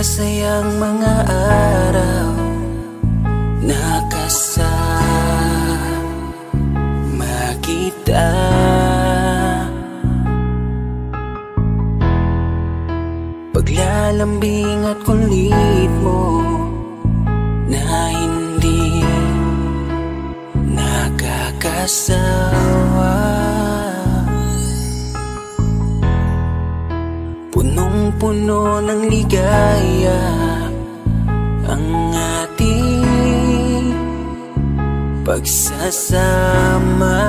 masasayang mga araw nakasama kita. Paglalambing at kulit mo na hindi nakakasawa. Punong-puno ng ligaya ang ating pagsasama,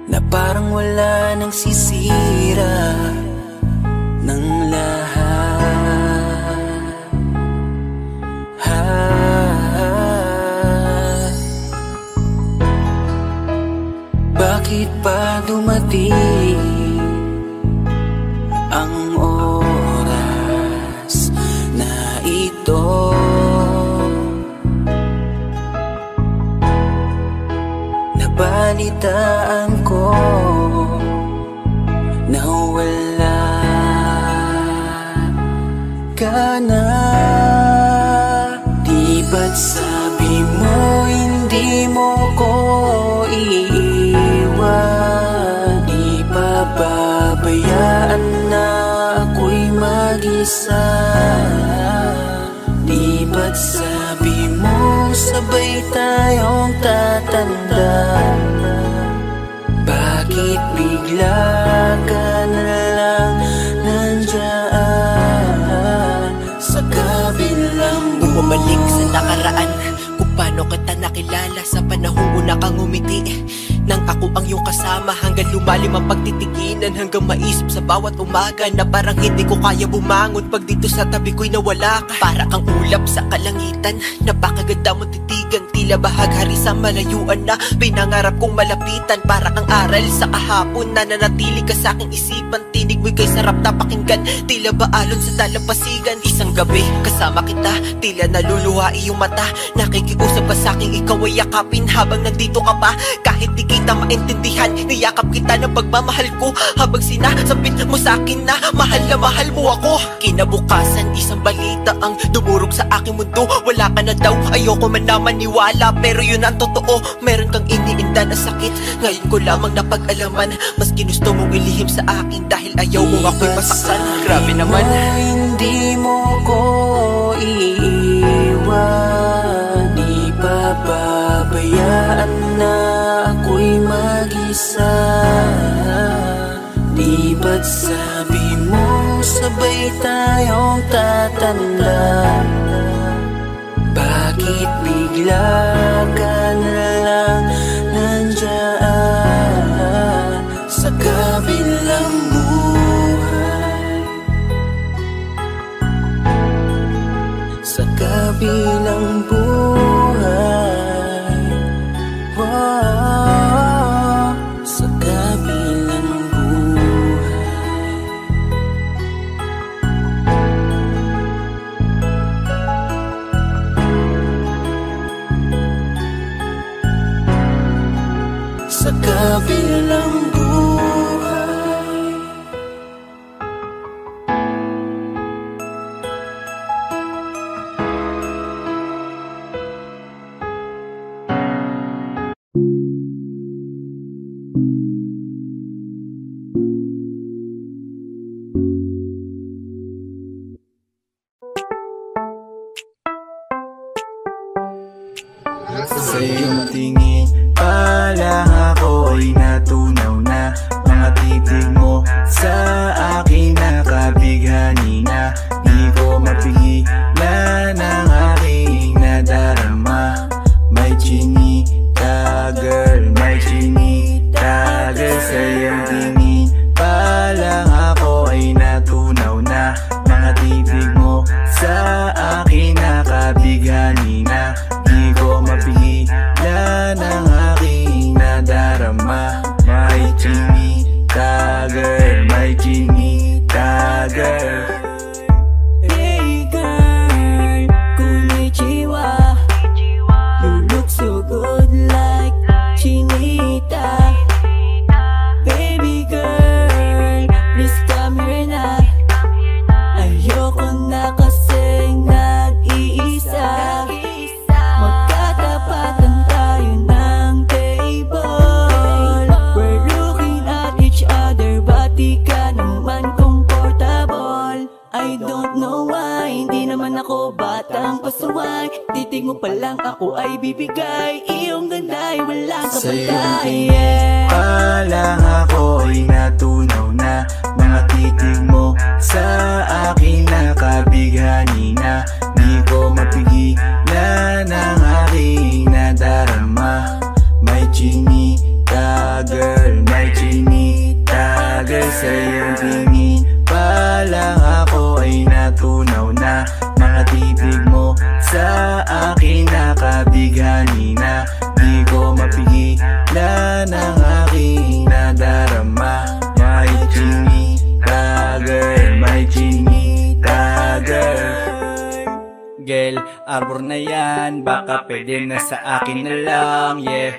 na parang wala nang sisira ng lahat. Bakit pa dumating ang oras na ito? Nabalitaan ko na wala ka na. Di ba't sabi mo hindi mo ko iiwan? Di pa babayaan na ako'y mag-isa? Di ba't sabi mo sabay tayong tatanda? Bakit bigla ka na lang nandyan sa kabilang buhay? Bumalik sa nakaraan, kung paano kita nakilala sa panahong una kang umiti. Nang ako ang iyong kasama, hanggang lumalim ang pagtitiginan, hanggang maisip sa bawat umaga na parang hindi ko kaya bumangon pag dito sa tabi ko'y nawala ka. Para kang ulap sa kalangitan, napakaganda mo titigan, tila bahaghari sa malayuan na pinangarap kong malapitan. Para kang aral sa kahapon na nanatili ka sa aking isipan, tinig mo'y kay sarap na pakinggan, tila ba alon sa dalampasigan. Isang gabi kasama kita, tila naluluha iyong mata, nakikiusap ka sa aking ikaw ay yakapin habang nandito ka pa. Kahit di kita maintindihan, niyakap kita ng pagmamahal ko, habang sinasabit mo sa akin na mahal mo ako. Kinabukasan isang balita ang dumurog sa aking mundo, wala ka na daw, ayoko man na maniwala, pero yun ang totoo. Meron kang iniinda na sakit, ngayon ko lamang napag-alaman, mas ginusto mong ilihim sa akin dahil ayaw mo ako'y masaktan. Grabe naman. Hindi mo ko iiwan, di pa babayaan na ako'y mag-isa. Di ba't sabi mo sabay tayong tatanda? Bakit bigla ka na lang nandyan sa kabilang buhay? Sa kabilang buhay, wow, sa kabilang buhay. Sa kabilang buhay. Sa iyong tingin pa lang ako'y natunaw na, mga titig mo sa akin nakabighani na. Di ko mapigilan ang aking nadarama. May chinita girl, may chinita girl. Sa iyong tingin pa lang ako ay natunaw na, mga titig mo sa akin nakabighani na. Di ko mapigilan ang aking nadarama. May chinita girl, may chinita kitang pasaway. Titig mo pa lang ako ay bibigay. Iyong ganda'y walang Sa iyong kapatay. tingin pa lang ako'y natunaw na. Mga titig mo sa akin nakabighani na. Di ko mapigilan ang aking nadarama. May chinita girl, may chinita girl. Sa iyong tingin pa lang ako ay natunaw na. Mga titig mo sa akin nakabighani na. Di ko mapigilan ang aking nadarama. May chinita girl, may chinita girl. Girl, arbor na yan, baka pwede na sa akin na lang, yeah.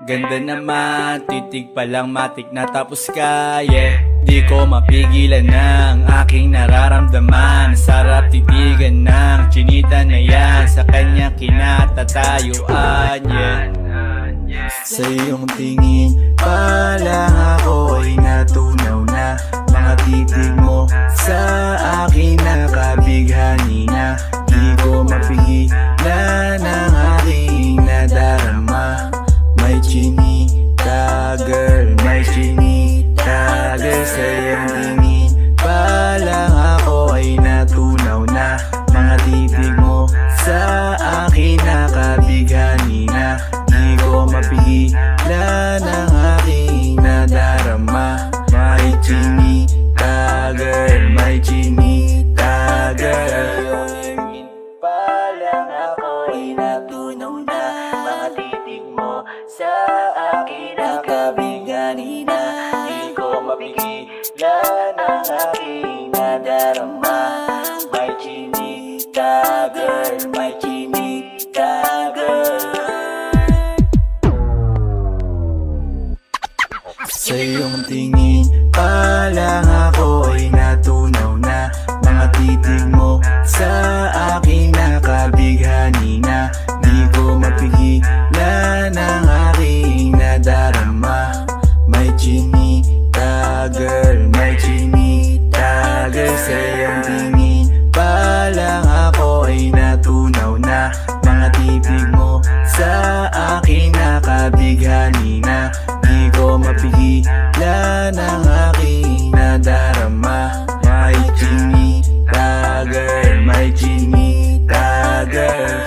Ganda naman, titig pa lang matik na tapos ka, yeah. Di ko mapigilan ng aking nararamdaman. Sarap titigan ng chinita na yan, sa kanya kinatatayuan, yeah. Sa iyong tingin pa lang ako'y natunaw na. Mga titig mo sa akin nakabighani na. Di ko mapigilan ang aking nadarama. May chinita girl, may chinita girl. Sa iyong tingin pa lang ako ay natunaw na. Mga titig mo sa akin nakabighani na. Di ko mapigilan ang aking nadarama. May chinita girl, may chinita girl. Pa lang ako'y natunaw na. Mga titig mo sa akin nakabighani na. Di ko mapigilan ang aking nadarama. May chinita girl, may chinita girl. Sa iyong tingin pa lang ako'y natunaw na. Mga titig mo sa akin nakabighani na. Di ko mapigilan ang aking nadarama. May chinita girl, may chinita girl. Sa iyong tingin pa lang ako'y natunaw na. Mga titig mo sa akin nakabighani na. Di ko mapigilan ang aking nadarama. May chinita girl, may chinita girl.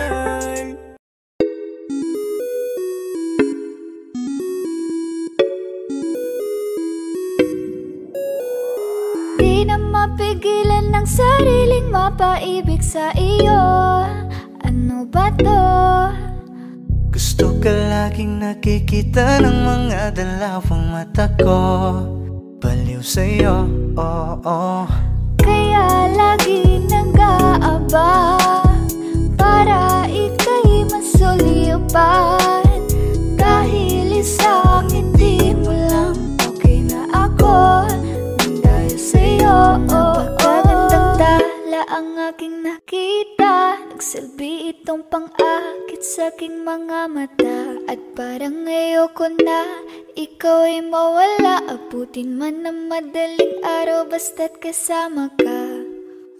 Di na mapigilan ng sariling mapaibig sa iyo. Ano ba to? Gusto ka laging nakikita ng mga dalawang mata ko. Baliw sa'yo, oo. Kaya lagi nag-aabang para ika'y masulipan. Dahil isa'kin di mo lang okay na ako. Dahil sa'yo, napakagandang tala ang aking nakita. Nagsilbi itong pang-akit sa aking mga mata. At parang ayoko na ikaw ay mawala. Abutin man ng madaling araw basta't kasama ka.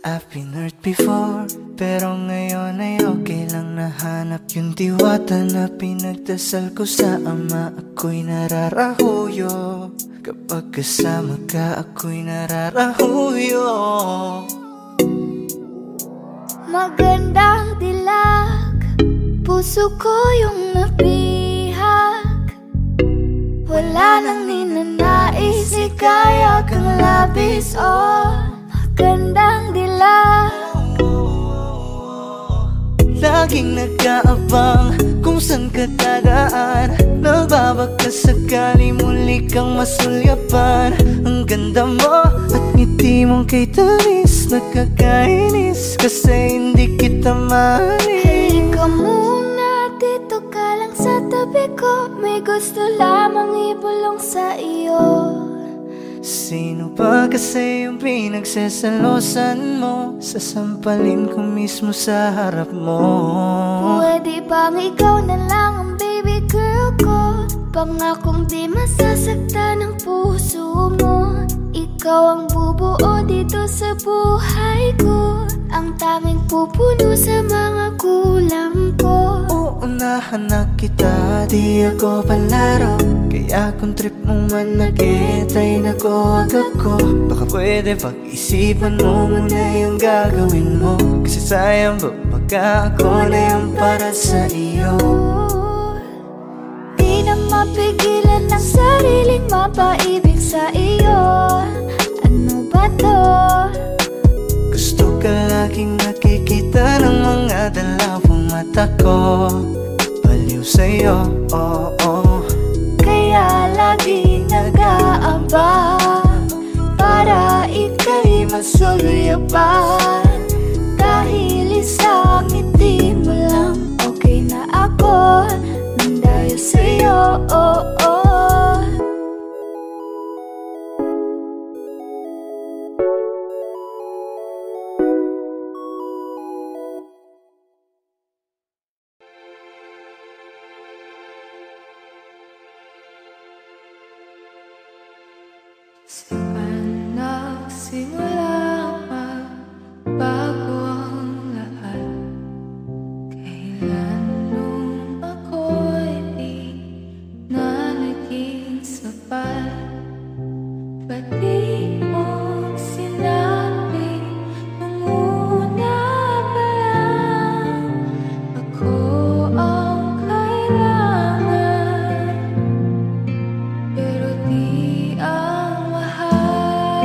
I've been hurt before, pero ngayon ay okay lang. Nahanap yung diwata na pinagdasal ko sa Ama. Ako'y nararahuyo, kapag kasama ka ako'y nararahuyo. Magandang dilag, puso ko yung napihak. Wala nang ninanais, ikaya kang labis, oh. Magandang dilag. Laging nag-aabang kung saan ka dadaan. Nagbabaka sakali muli kang masulyapan. Ang ganda mo at ngiti mong kay tamis. Nakakainis kasi hindi kita mahalin. Halika muna, dito ka lang sa tabi ko. May gusto lamang ibulong sa iyo. Sino ba kasi yung pinagsasalosan mo? Sasampalin ko mismo sa harap mo. Pwede bang ikaw na lang ang baby girl ko? Pangakong di masasaktan ang puso mo. Ikaw ang bubuo dito sa buhay ko. ang tanging pupuno sa mga kulang ko. Uunahan na kita, di ako palaro. Kaya kung trip mo man nag-get ay nag-huwag ako. Baka pwede pag-isipan mo muna yung gagawin mo. Kasi sayang ba pagka ako na yung para sa iyo. Di na mapigilan ng sariling mapaibig sa iyo. Ano ba to? Gusto ka laging nakikita ng mga dalawang mata ko. Baliw sa'yo, oo. Kaya lagi nag-aabang para ika'y masulyupan. Dahil isang ngiti mo lang, okay na ako nang dahil sa'yo, oo. Saan nagsimula magbago ang lahat? Kailan nung ako'y di na naging sapat? Ba't di mo sinabi nung una pa lang ako ang kailangan? Pero di ang mahal.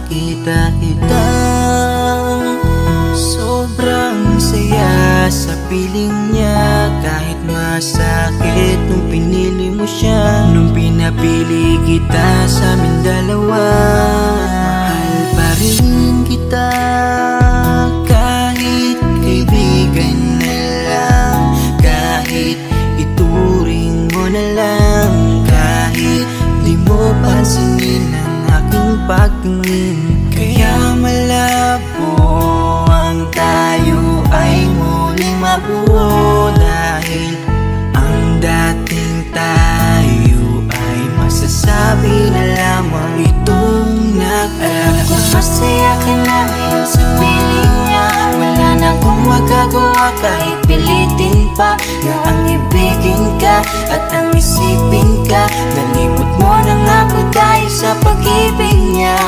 makita kitang sobrang saya sa piling niya. Kahit masakit nung pinili mo siya, nung pinapili kita sa amin dalawa. Mahal pa rin kita kahit kaibigan na lang, kahit ituring mo na lang, kahit di mo pansinin ang aking pagtingin. Kaya malabo ang tayo ay muling mabuo, dahil ang dating tayo ay masasabi na lamang itong Alam ko masaya ka na ngayon sa piling niya. Wala na akong magagawa kahit pilitin pa na ang ibigin ka at ang isipin ka. Nalimot mo na nga ako dahil sa pag-ibig niya.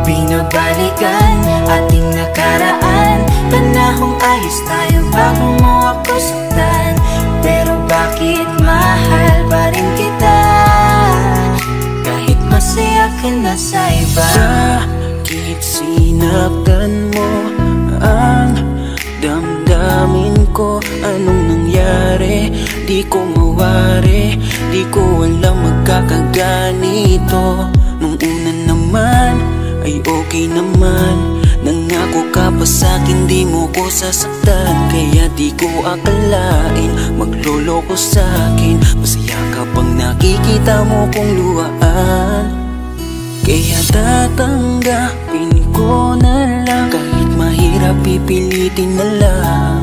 Binabalikan ating nakaraan, panahong ayos tayo bago mo ako saktan. Pero bakit mahal pa rin kita kahit masaya ka na sa iba? Bakit sinaktan mo ang damdamin ko? Anong nangyari? Di ko mawari, di ko alam magkakaganito. Nung una naman ay okay naman, nangako ka pa sa'kin di mo ko sasaktan. Kaya di ko akalain magloloko sa'kin. Masaya ka bang nakikita mo kong luhaan? Kaya tatanggapin ko na lang, kahit mahirap pipilitin na lang.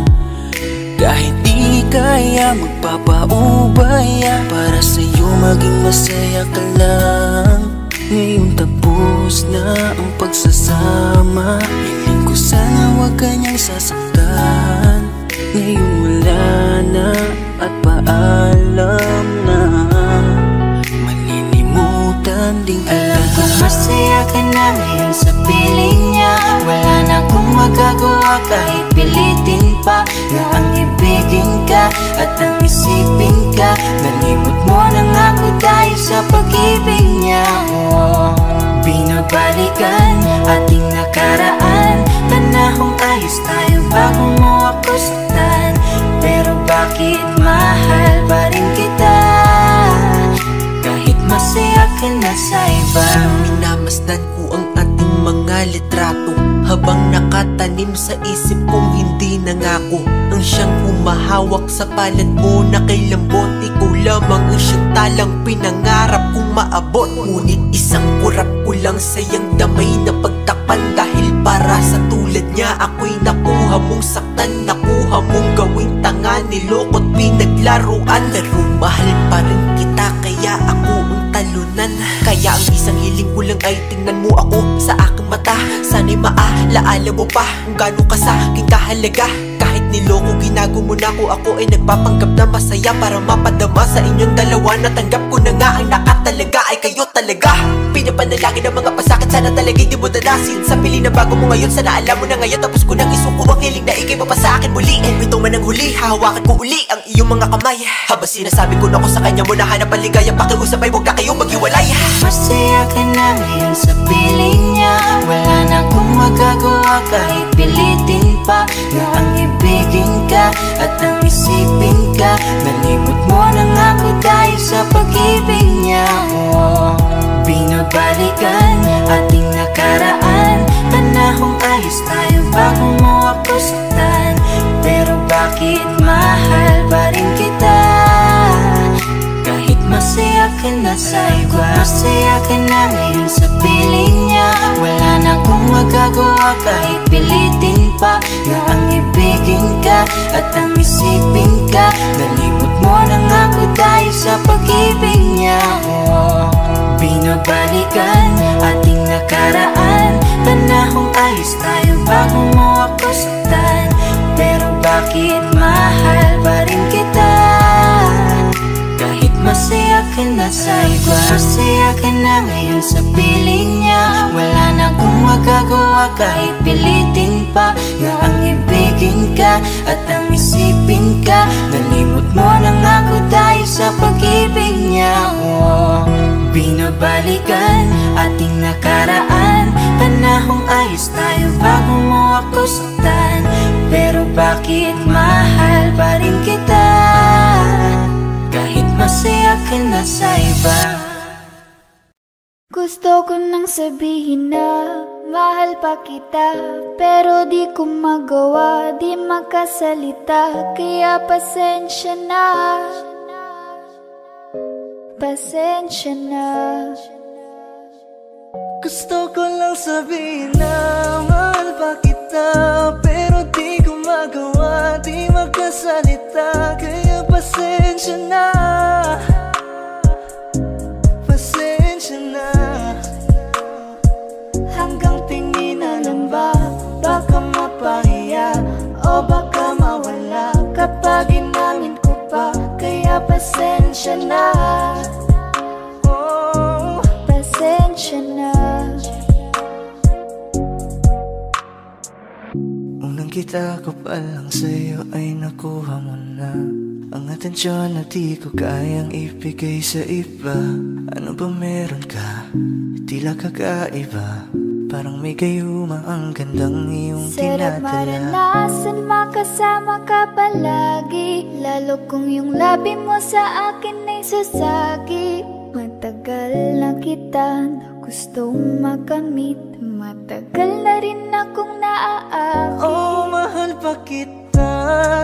Kahit di kaya magpapaubaya, para sa'yo maging masaya ka lang. Ngayon tapos na ang pagsasama, hiling ko sana huwag kanyang sasaktan. Ngayon wala na at paalam na, malilimutan din kita. Alam ko masaya ka na ngayon sa piling niya. Wala na akong magagawa kahit pilitin pa na ang ibigin ka at ang isipin ka. Nalimot mo na nga ako dahil sa pag-ibig niya. Binabalikan ating nakaraan, panahong ayos tayo bago mo ako saktan. Pero bakit mahal pa rin kita kahit masaya ka na sa iba? Minamasdan ko ang ating mga litrato, habang nakatanim sa isip kong hindi nangako. Ang siyang humahawak sa palad mo na kay lambot, ikaw lamang ang siyang talang pinangarap kong maabot. Ngunit isang kurap ko lang sayang damay na pagtakpan, dahil para sa tulad niya ako'y nakuha mong saktan, nakuha mong gawing tanga, niloko't pinaglaruan. Pero mahal pa rin kita kaya ako ang talunan. Kaya ang isang hiling ko lang ay tingnan mo ako sa aking mata. Sana'y maalaala mo pa kung gaano ka sa aking kahalaga. Kahit niloko ginago mo na ako ay nagpapanggap na masaya para mapadama sa inyong dalawa. Natanggap ko na nga ang nakatalaga ay kayo talaga. Pinapanalangin ng mga pasakit, sana talaga di mo danasin. Sa pili na bago mo ngayon, sana alam mo na ngayon. Tapos ko nang isuko ang hiling na ikay pa sa akin muli. Ito man ang huli, hahawakan ko uli ang iyong mga kamay. Habang sinasabi ko na ko sa kanya mo na hanap ang ligaya, pakiusap ay huwag na kayong maghiwalay. Masaya ka na ngayon sa piling niya. Wala na akong magagawa kahit pilitin pa na ang ibigin ka at ang isipin ka. Nalimot mo na nga ako dahil sa pag-ibig niya. Binabalikan ating nakaraan, panahong ayos tayo bago mo ako saktan. Pero bakit mahal pa rin kita kahit masaya ka na sa iba? Masaya ka na ngayon sa piling niya. Wala na akong magagawa kahit pilitin pa na ang ibigin ka at ang isipin ka. Nalimot mo na nga ako dahil sa pag-ibig niya. Binabalikan ating nakaraan, panahong ayos tayo bago mo ako saktan. Pero bakit mahal pa rin kita kahit masaya ka na sa iba? Masaya ka na ngayon sa piling niya. Wala na akong magagawa kahit pilitin pa na ang ibigin ka at ang isipin ka. Nalimot mo na nga ako dahil sa pag-ibig niya. Binabalikan ating nakaraan, panahong ayos tayo bago mo ako saktan. Pero bakit mahal pa rin kita kahit masaya ka na sa iba? Gusto ko nang sabihin na mahal pa kita, pero di ko magawa, di makasalita. Kaya pasensya na, pasensya na. Gusto ko lang sabihin na mahal pa kita, pero di ko magawa, di makasalita. Kaya pasensya na, pasensya na. Hanggang tingin na lang ba, baka mapahiya o baka mawala kapag inamin ko pa. Kaya pasensya na, oh, Pasensya na. unang kita ko pa lang sa'yo ay nakuha mo na ang atensyon na di ko kayang ibigay sa iba. Ano ba meron ka? Tila kakaiba, parang may gayuma ang gandang iyong Sarap tinatala. maranasan makasama ka palagi, lalo kung yung labi mo sa akin ay sasagi. Matagal na kita na gustong makamit, matagal na rin akong naaakit. Oh, mahal pa kita,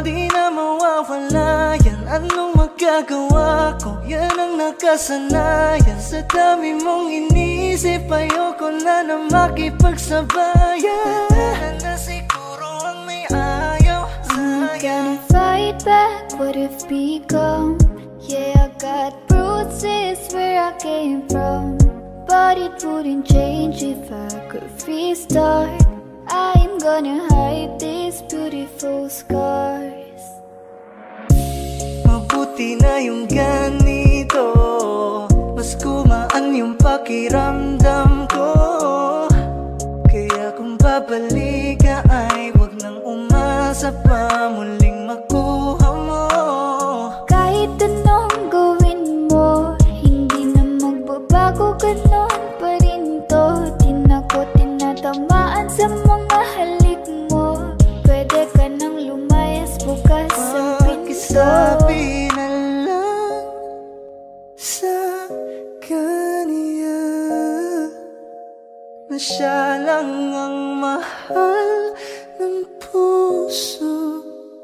di na mawawala yan. Anong magagawa ko? Yan ang nakasanayan. Sa dami mong inisip, ayoko na makipagsabayan. Na siguro ang may ayaw I'm sa'yo. gonna fight back what if become. Yeah, I got bruises where I came from, but it wouldn't change if I could restart. I'm gonna hide these beautiful scars. Mabuti na yung ganito, mas gumaan yung pakiramdam ko. Kaya kung babalik ka ay wag nang umasa pa muling makuha mo. Kahit anong gawin mo, hindi na magbabago, ganon pa rin to. Di na ko tinatamaan sa mga halik mo. Pwede ka nang lumayas, bukas ang pinto. Pakisabi na lang sa kanya na siya lang ang mahal ng puso,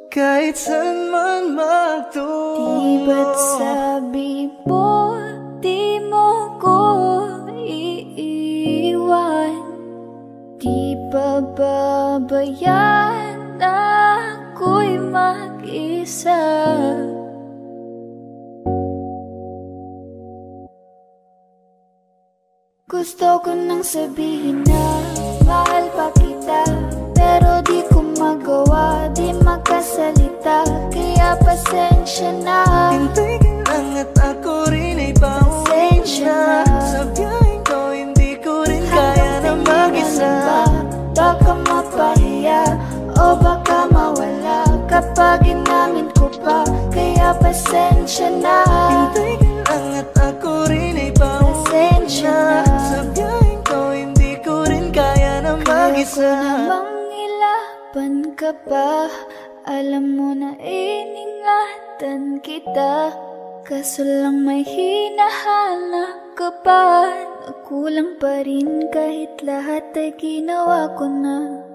kahit saan man magtungo. Di ba't sabi mo, di mo ko iiwan? Di ba babayaan na ako'y mag-isa? Gusto ko nang sabihin na mahal pa kita, pero di ko magawa, di makasalita. Kaya pasensya na, Hintay ka lang at ako rin ay pauwi pasensya na. na. Sa biyaheng to hindi ko rin kaya na mag-isa. Baka mapahiya o baka mawala kapag inamin ko pa. Kaya pasensya na, Hintay ka lang at ako rin ay pauwi pasensya na. na. Sa biyaheng to hindi ko rin kaya na Kaya ko mag-isa. namang ilaban ka pa, alam mo na iningatan kita. Kaso lang may hinahanap ka pa, nakulang pa rin kahit lahat ay ginawa ko na.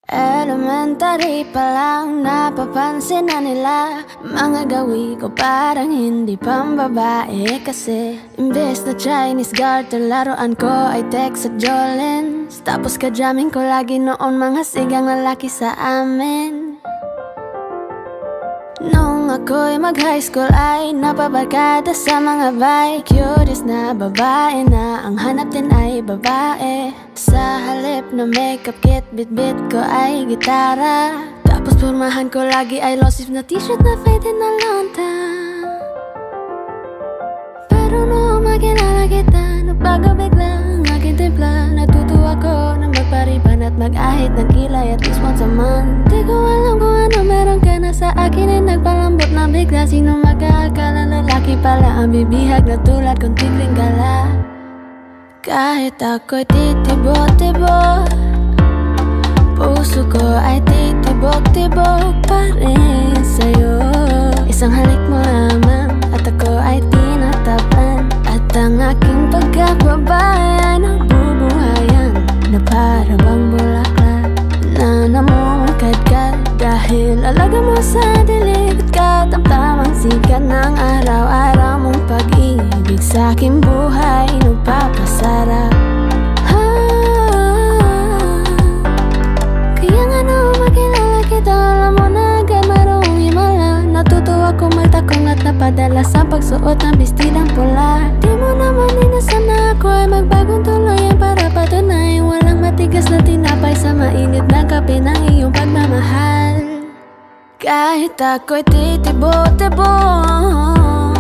Elementary pa lang napapansin na nila mga gawi ko parang hindi pambabae. Kasi imbes na Chinese garter laruan ko ay Tex at Jolens. Tapos ka-jamming ko lagi noon mga sigang lalaki sa amin. Nung ako'y mag-high school ay napabarkada sa mga bike. Curious na babae na ang hanap din ay babae. Sa halip na makeup kit, bit-bit ko ay gitara. Tapos pormahan ko lagi ay low sleeve na t-shirt na faded na lonta. Pero noong makilala kita, nabago bigla ang aking timpla. Natutuwa ko na magpariban at mag-ahit ng kilay at least once a month. Di ko alam kung ano meron ka na sa akin ay nagpalambot na bigla. Sino mag-aakala lalaki pala ang bibihag na tulad kong tigling gala. Kahit ako'y titibig titibok-tibok. Puso ko ay titibok-tibok pa rin sa'yo. Isang halik mo lamang at ako ay tinatablan. At ang aking pagkababay ay nabubuhayan na para bang bulaklak na namumukadkad. Dahil alaga mo sa dilig at katamtamang sikat ng araw-araw mong pag-ibig sa aking buhay nagpapasarap. Kaya nga nung makilala kita, alam mo na agad marunong himala. Natutuwa kung magtakong at napadala sa pagsuot ng bestidang pula. Di mo naman inasan na ako ay magbagong tuluyan para patunayan walang matigas na tinapay sa mainit na kape ng iyong pagmamahal. Kahit ako'y titibok-tibok,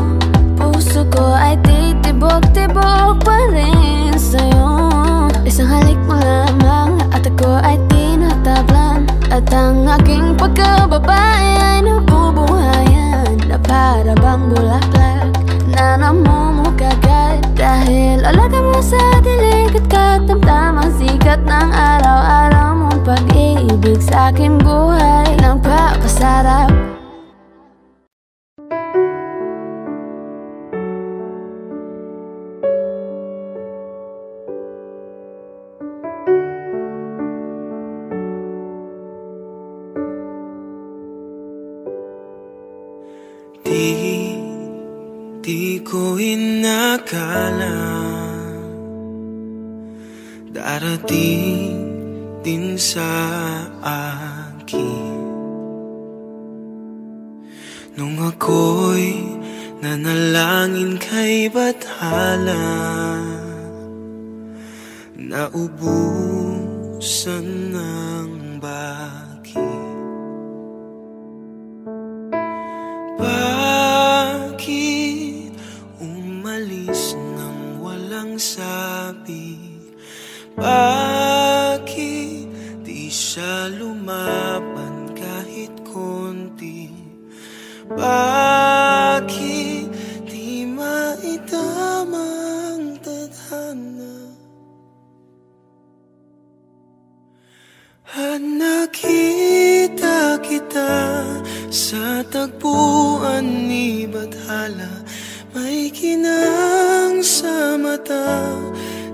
puso ko ay titibok-tibok pa rin sa'yo. Isang halik mo lamang at ako ay tinatablan. At ang aking pagkababay ay nabubuhayan na para bang bulaklak na namumukagad. Dahil alaga mo sa dilig at katamtamang sikat ng araw-araw mong pag-ibig sa aking buhay nagpapasarap. Di ko inakala darating din sa akin nung ako'y nanalangin kay Bathala. Naubusan ng bakit. Bakit umalis nang walang sabi? Bakit di siya lumaban kahit konti? Bakit di maitamang tadhana? At nakita kita sa tagpuan ni Bathala. May kinang sa mata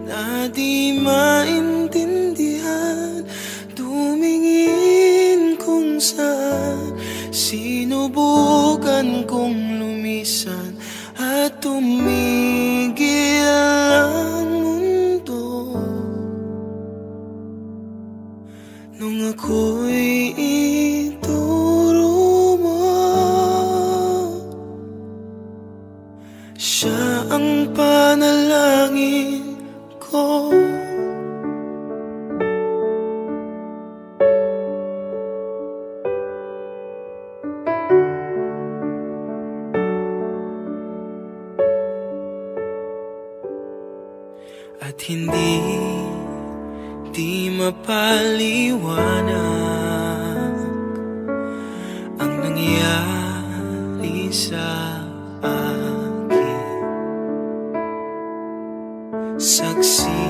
na di maintindihan. Tumingin kung saan, sinubukan kong lumisan at tumigil ang mundo. Nung ako'y ituro mo, siya ang panalangin ko. At hindi mapaliwanag ang nangyari sa akin. Saksi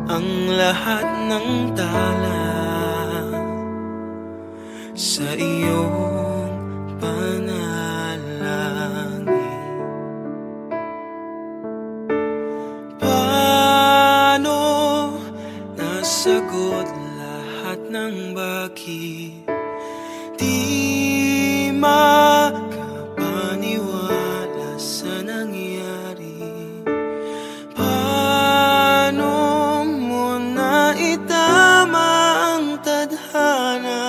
ang lahat ng tala sa iyong panalangin. Paano nasagot lahat ng bakit? Di makapaniwala sa nangyari. Paano mo naitama ang tadhana?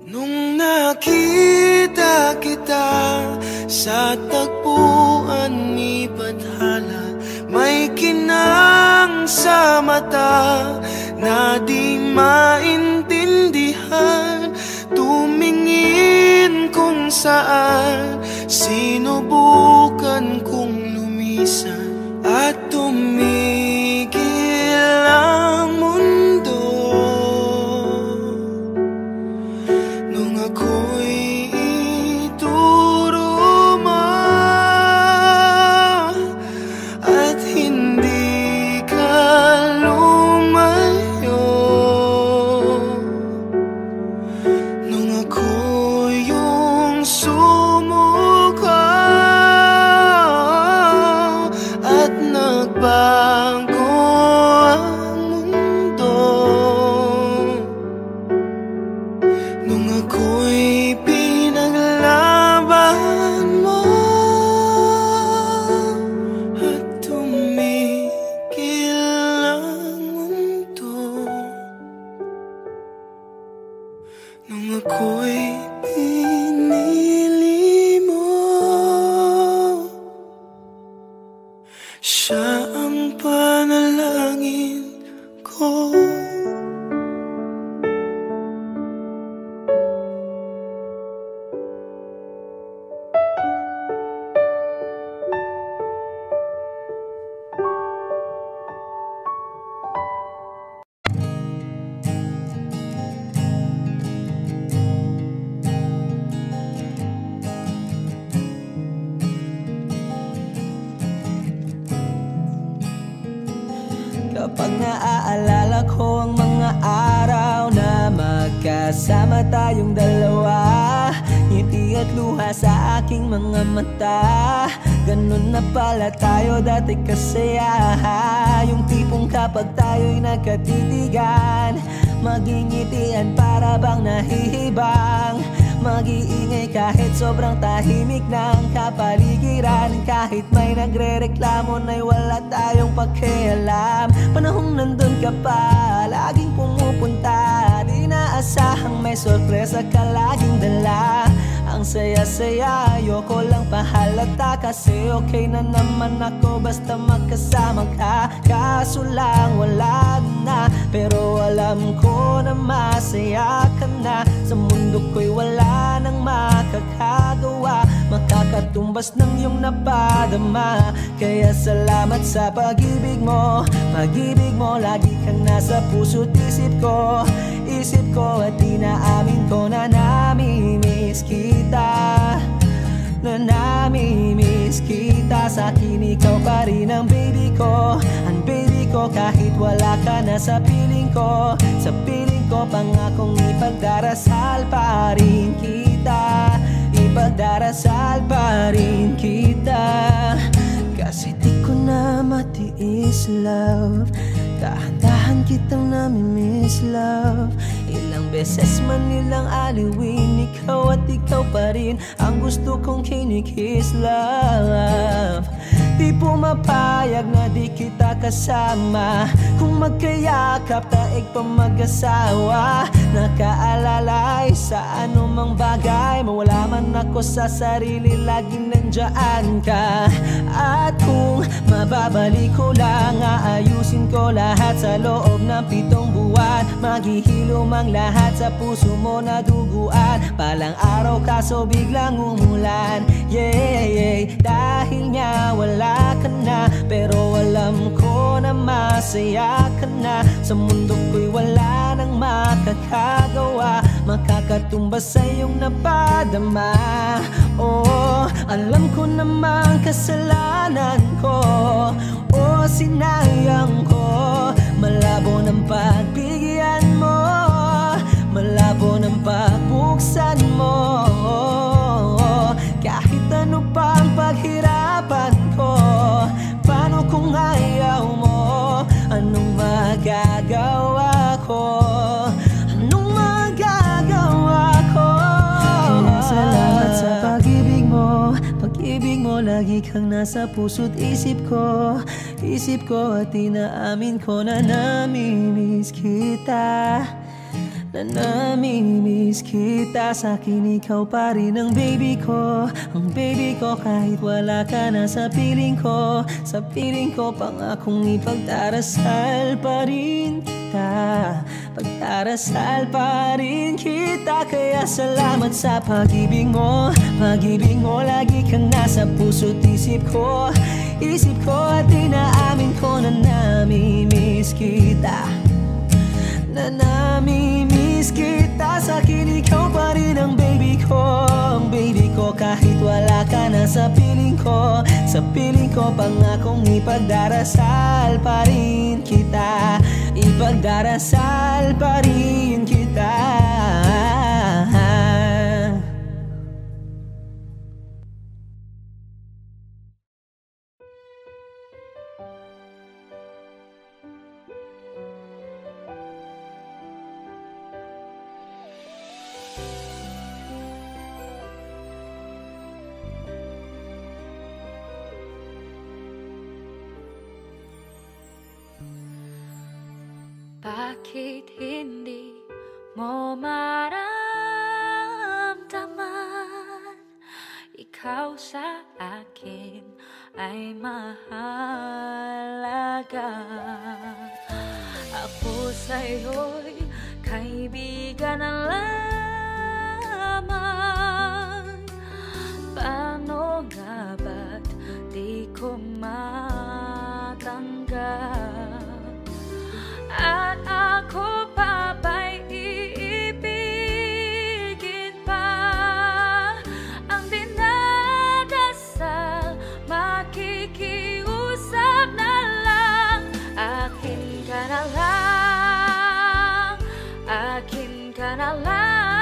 Nung nakita kita sa tagpuan ni Bathala, may kinang sa mata na di maintindihan. Tumingin kung saan, sinubukan kong lumisan at tumigil ang mundo. Nung ako'y ituro mo, nung ako'y pinili mo. Siya ang panalangin ko. Kapag naaalala ko ang mga araw na magkasama tayong dalawa, ngiti at luha sa aking mga mata. Ganun na pala tayo dati kasaya. Yung tipong kapag tayo'y nagkatitigan, magingitian para bang nahihibang. Mag-iingay kahit sobrang tahimik ng kapaligiran. Kahit may nagre-reklamo na'y wala tayong pakialam. Panahong nandun ka pa, laging pumupunta. Di naasahang may sorpresa ka laging dala. Ang saya-saya, ayoko lang pahalata. Kasi okay na naman ako basta magkasama ka. Kaso lang wala na, pero alam ko na masaya ka na. Sa mundo ko'y wala nang makakagawa, makakatumbas ng iyong napadama. Kaya salamat sa pag-ibig mo. Pag-ibig mo, lagi kang nasa puso't isip ko. Isip ko at inaamin ko na namimiss kita. Na namimiss kita. Sa'kin ikaw pa rin ang baby ko. Ang baby ko kahit wala ka na sa piling ko. Sa piling ko pangakong ipagdarasal pa rin kita. Ipagdarasal pa rin kita. Kasi di ko na matiis love. Dahan-dahan kitang namimiss love. Ilang beses man nilang aliwin, ikaw at ikaw pa rin ang gusto kong kinikiss love. Di pumapayag na di kita kasama. Kung magkayakap taig pa mag-asawa. Nakaalalay sa anumang bagay. Mawala man ako sa sarili, laging nandyan ka. At kung mababalik ko lang, aayusin ko lahat sa loob ng 7 buwan. Maghihilom ang lahat sa puso mo na duguan. Palang araw kaso biglang umulan. Yeah, yeah. Dahil nga wala ka na, pero alam ko na masaya ka na. Sa mundo ko'y wala nang makakagawa, makakatumbas sa iyong napadama. Oh, alam ko namang kasalanan ko. Oh, sinayang ko. Malabo ng pagbigyan mo, malabo ng pagbuksan mo. Kahit ano pang paghirapan ko, paano kung ayaw mo? Anong magagawa ko? Anong magagawa ko? Kaya salamat sa pag-ibig mo. Pag-ibig mo, lagi kang nasa puso't isip ko. Isip ko at inaamin ko na namimiss kita. Na namimiss kita. Sa'kin ikaw pa rin ang baby ko. Ang baby ko kahit wala ka na sa piling ko. Sa piling ko pangakong ipagdarasal pa rin kita. Pagdarasal pa rin kita. Kaya salamat sa pag-ibig mo. Pag-ibig mo, lagi kang nasa puso't isip ko. Isip ko at inaamin ko na namimiss kita. Na namimiss kita. Sa'kin ikaw pa rin ang baby ko. Ang baby ko kahit wala ka na sa piling ko. Sa piling ko pangakong ipagdarasal pa rin kita. Ipagdarasal pa rin kita. Bakit hindi mo maramdaman ikaw sa akin ay mahalaga. Ako sa'yo'y kaibigan na lamang. Paano nga ba't di ko matanggap? At ako pa ba'y iibigin pa? Ang dinadasal, makikiusap na lang. Akin ka na lang, akin ka na lang.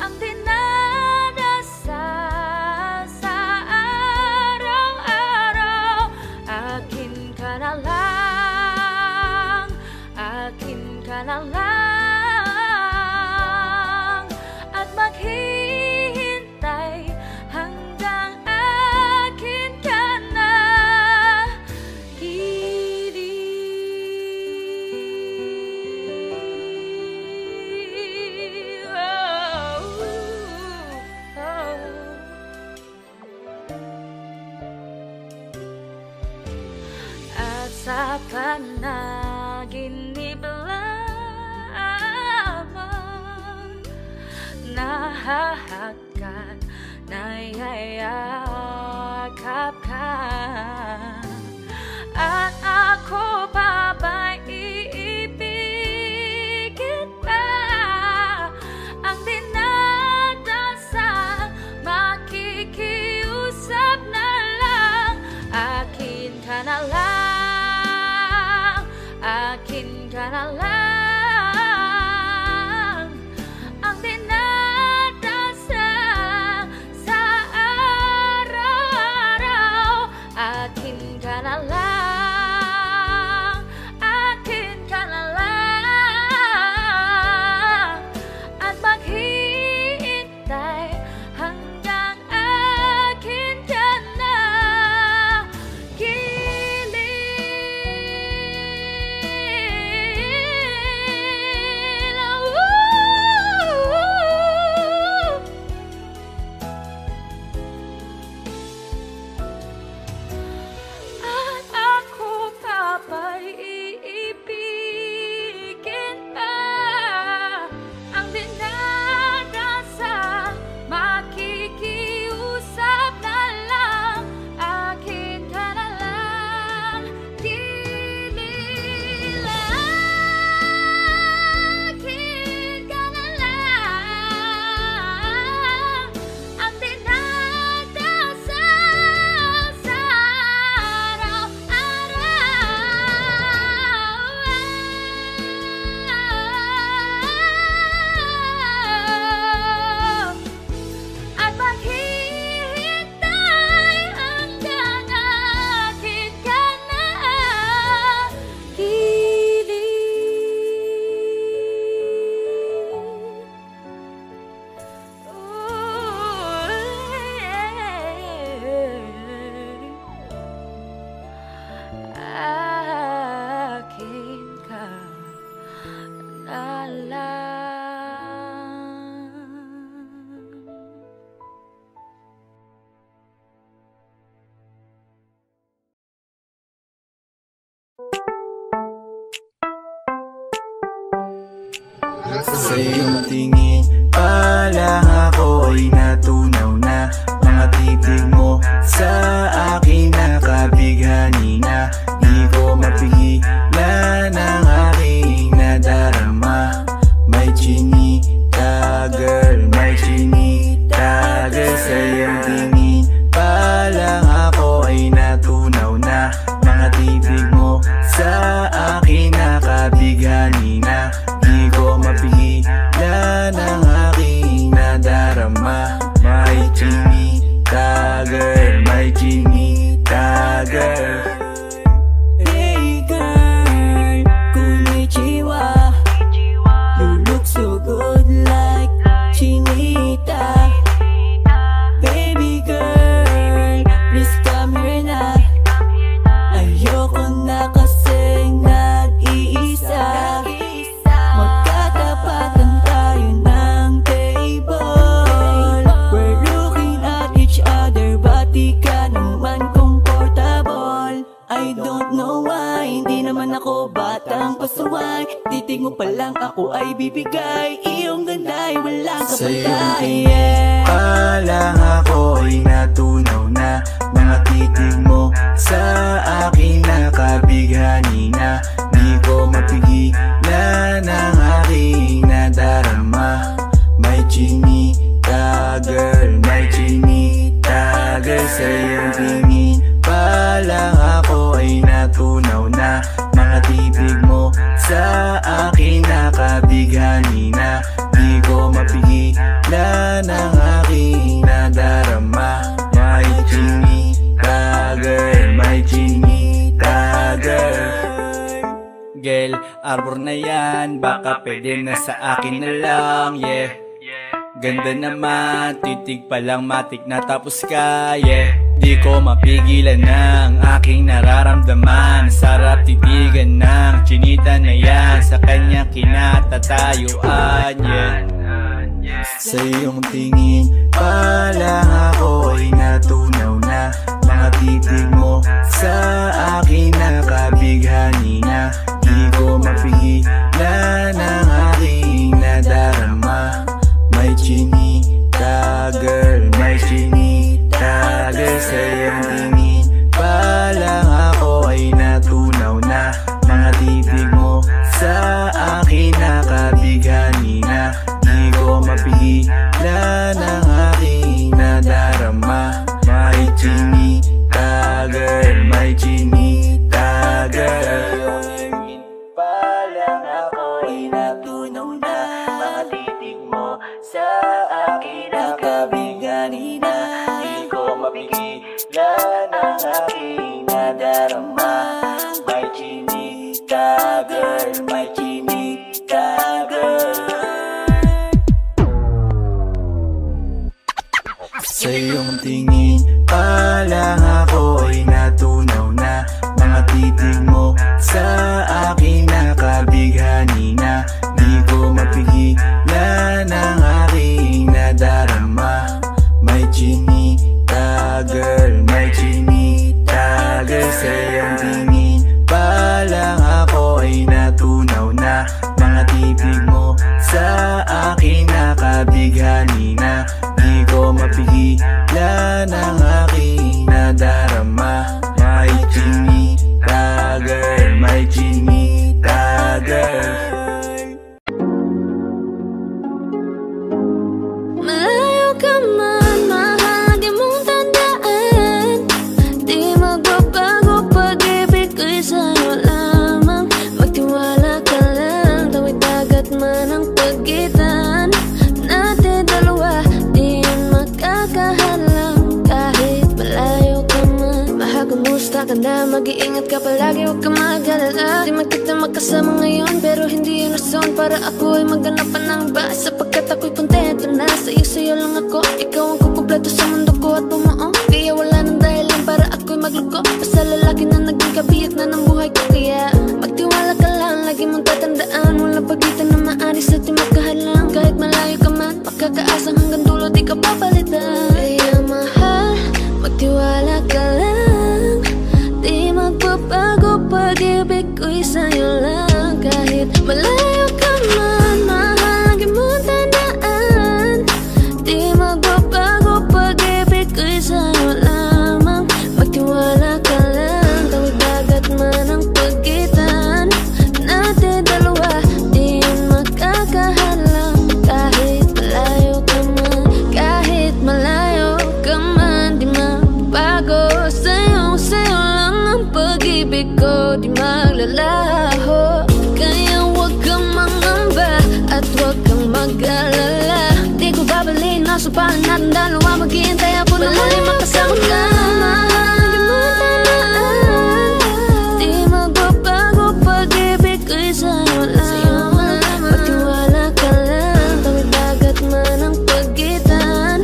Ang dinadasal sa araw-araw. Akin ka na lang, akin ka na lang. At maghihintay hanggang akin ka na. At sa panaginip lamang nahahagkan, nayayakap ka. At ako pa ba'y iibigin pa? Ang dinadasal, makikiusap na lang. Akin ka na lang, akin ka na lang. Ang dinadasal sa araw-araw. Akin ka na lang, akin ka na lang. At maghihintay hanggang akin ka na. At ako pa ba'y iibigin pa? Ang dinadasal, makikiusap na lang. Akin ka na lang, akin ka na lang. Ang dinadasal sa araw-araw. At maghihintay hanggang akin ka na. Akin ka na lang. Sa iyong tingin pa lang ako ay natunaw na. Mga titig mo sa akin nakabighani na. Di ko mapigilan ang aking nadarama. May chinita girl, may chinita girl. Sa iyong tingin pa lang ako ay natunaw na. Mga titig mo sa akin nakabighani na. Di ko mapigilan ang aking nadarama. May chinita girl, may chinita pasaway. Titig mo pa lang ako ay bibigay. Iyong ganda'y walang Sa iyong kapatay. tingin pa lang ako'y natunaw na. Mga titig mo sa akin nakabighani na. Di ko mapigilan ang aking nadarama. May chinita girl, may chinita girl. Sa iyong tingin pa lang ako ay natunaw na. Mga titig mo sa akin nakabighani na. Di ko mapigilan ang aking nadarama. May chinita girl, may chinita girl. Girl, arbor na yan, baka pwede na sa akin na lang, yeah. Ganda naman, titig pa lang matik na tapos ka, yeah. Di ko mapigilan ng aking nararamdaman. Sarap titigan ng chinita na yan, sa kanya kinatatayuan, yeah. Sa iyong tingin pa lang ako'y natunaw na. Mga titig mo sa akin nakabighani na. Di ko mapigilan ang aking nadarama. May chinita girl, may chinita girl. Sa iyong tingin pa lang ako ay natunaw na. Mga titig mo sa akin nakabighani na. Di ko mapigilan ang aking nadarama. May chinita girl, may chinita girl. Pa lang ako'y natunaw na. Mga titig mo sa akin nakabighani na. Di ko mapigilan ang aking nadarama. May chinita girl, may chinita girl. Sa iyong tingin pa lang ako'y natunaw na. Mga titig mo sa akin nakabighani na. Di ko mapigilan ang aking nadarama. May chinita girl, may chinita girl. Sa iyong tingin pa lang ako'y natunaw na. Mga titig mo sa akin nakabighani na. Di ko mapigilan ang aking nadarama. May chinita girl, may chinita girl. Malayo ka man, mahal lagi mong tandaan. Di magbabago pag-ibig ko'y sa'yo lamang. Magtiwala ka lang, tawid dagat man ang pagitan natin dalawa. Di yun makakahalang kahit malayo ka man. Mahal, kumusta ka na? Mag-iingat ka palagi, huwag ka mag-alala. Di man kita magkasama ngayon, pero hindi yun rason para ako ay maghanap pa ng iba. Sapagkat ako'y kontento na sa'yo lang ako. Ikaw ang kukumpleto sa mundo ko at bumuo. Kaya wala nang dahilan para ako'y magluko. Basta lalaki na naging kabiyak na ng buhay ko. Kaya magtiwala ka lang, lagi mong tatandaan. Walang pagitan na maaris at di magkahalang. Kahit malayo ka man, makakaasang hanggang dulo di ka papalitan. Kaya mahal, magtiwala ka lang. Di magbabago pag-ibig ko'y sa'yo lang. Kahit malayo ka man, mahal lagi mong tandaan. Di magbabago pag-ibig ko'y sa'yo lamang. Magtiwala ka lang, tawid dagat man ang pagitan natin dalawa. Di yun makakahalang kahit malayo ka man. Kahit malayo ka man, di magbago. Sa'yo lang ang pag-ibig ko, di maglalaho. Kaya huwag kang mangamba at huwag kang mag-alala. Di ko babalik na supalan natin dalawa. Maghihintay ako na muli makasama ka. Mahal, di mo tandaan. Di magbabago pag-ibig ko'y sa'yo lamang. Magtiwala ka lang, tawid dagat man ang pagitan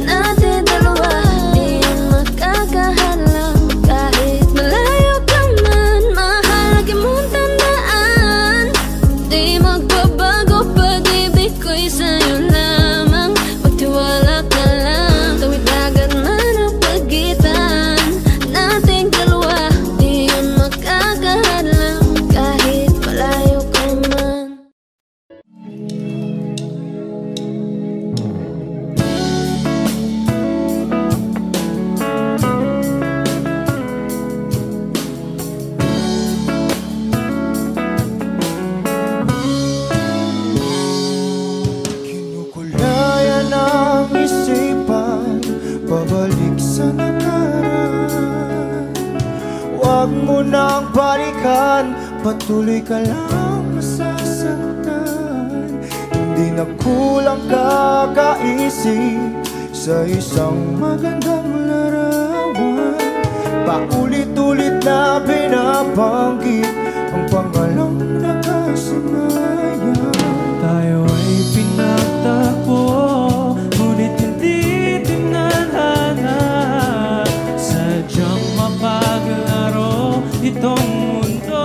natin dalawa. Di yun makakahalang kahit malayo ka man. Mahal, lagi mong tandaan. Di magbabago pag-ibig ko'y sa'yo lamang. Magtiwala ka lang, nang balikan, patuloy ka lang masasaktan. Hindi na kulang kakaisip sa isang magandang larawan. Paulit-ulit na binabanggit ang pangalang nakasanayan. Tayo ay pinagtagpo, ngunit hindi tinadhana. Sadyang mapaglaro itong mundo.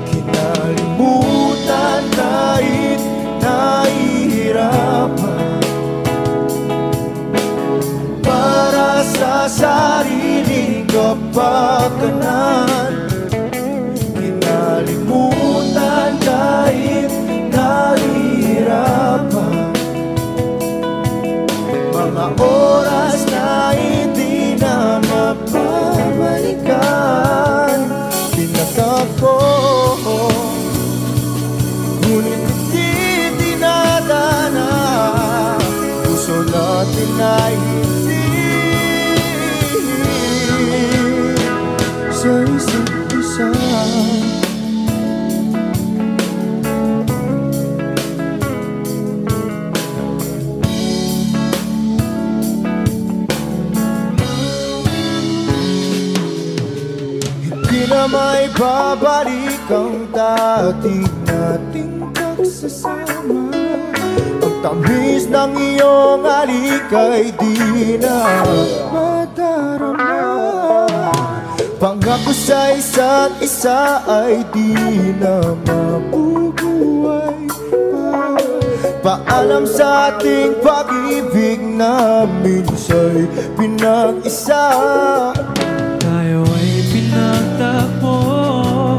Kinalimutan kahit nahihirapan, para sa sariling kapakanan. Kinalimutan kahit nahihirapan, mga oras na hindi na mapabalikan. Pinagtagpo, ngunit hindi dinadana. Puso natin ay hindi sa isa't isa. Hindi na may babalik ang dati nating pagsasama. Ang tamis ng iyong halik ay di na madarama. Pangako sa isa't isa ay di na mabubuhay pa. Paalam sa ating pag-ibig na minsa'y pinag-isa. Tayo ay pinagtagpo,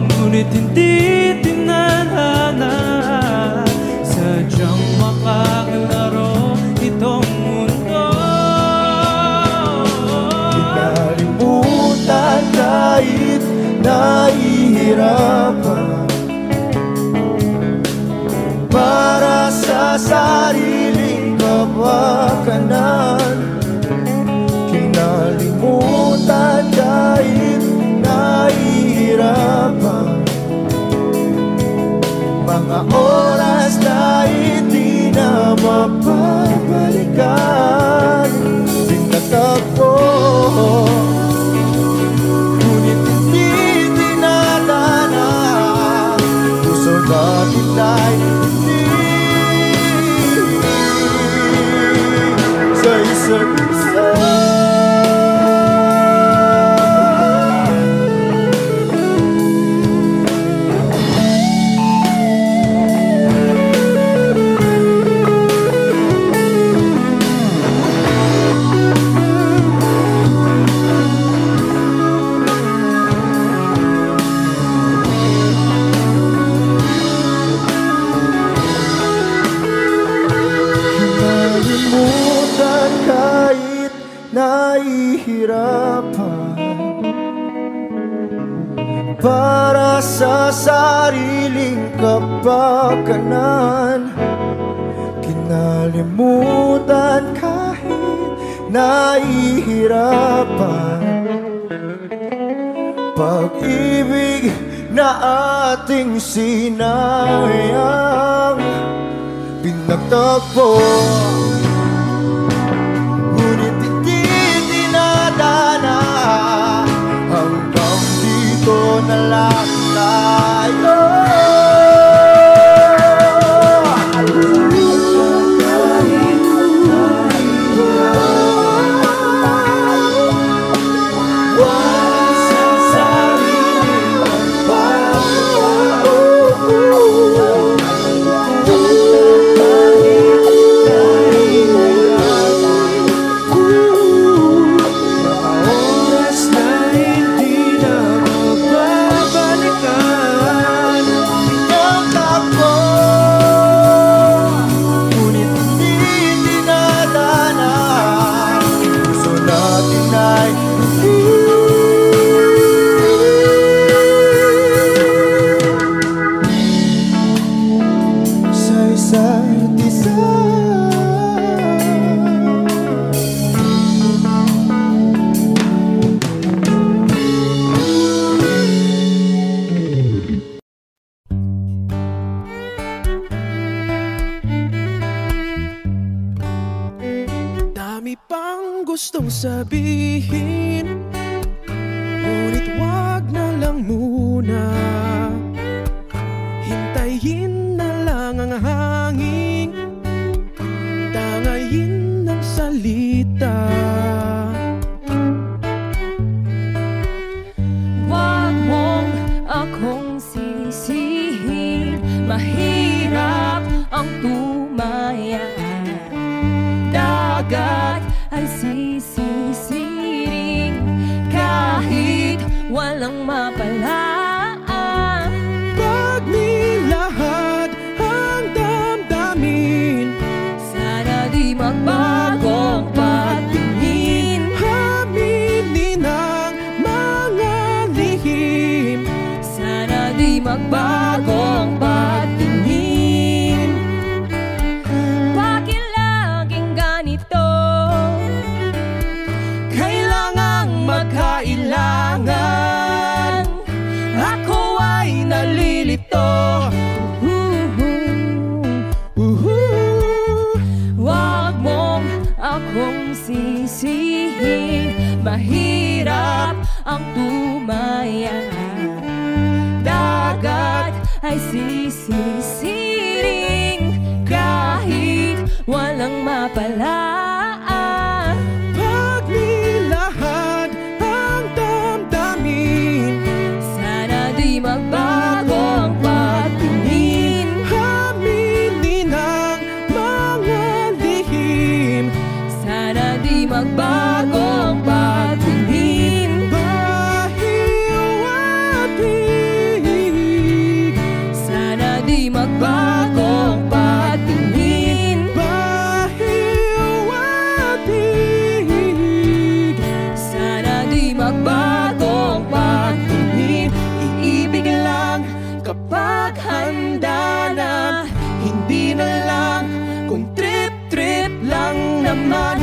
ngunit hindi tinadhana. Sadyang mapaglaro itong mundo. Kinalimutan kahit nahihirapan, para sa sariling kapakanan. Kinalimutan kahit nahihirapan, mga oras na hindi na mapabalikan. Pinagtagpo, ngunit hindi dinadana. Puso natin ay hindi sa isa't isa. Kinalimutan kahit nahihirapan, para sa sariling kapakanan. Kinalimutan kahit nahihirapan, pag-ibig na ating sinayang. Pinagtagpo, ngunit hindi dinadana. Hanggang dito na lang tayo. Oras na hindi na mababalik. gustong sabihin, ngunit wag na lang muna. Hintayin na lang ang hangin, tangayin ng salita. Wag mong akong sisihin, mahirap ang tumaya. Dagat ay sisisiring kahit walang mapalaan. Pag nilahad ang damdamin, sana di magbagong patingin. aminin ang mga lihim, Sana di magbagong patingin. Bakit laging ganito? kailangang magkailangan. Ako ay nalilito. Wag mong akong sisihin, mahirap ang tumaya. Dagat ay sisisiring kahit walang mapalaan. Pag nilahad ang damdamin, Sana di magbagong patingin. aminin ang mga lihim, Sana di magbagong patingin. bahiw at hig, Sana di magbagong patingin. bahiw at hig. Sana di magbagong patingin. Iibig lang kapag handa na, hindi na lang kung trip-trip lang naman.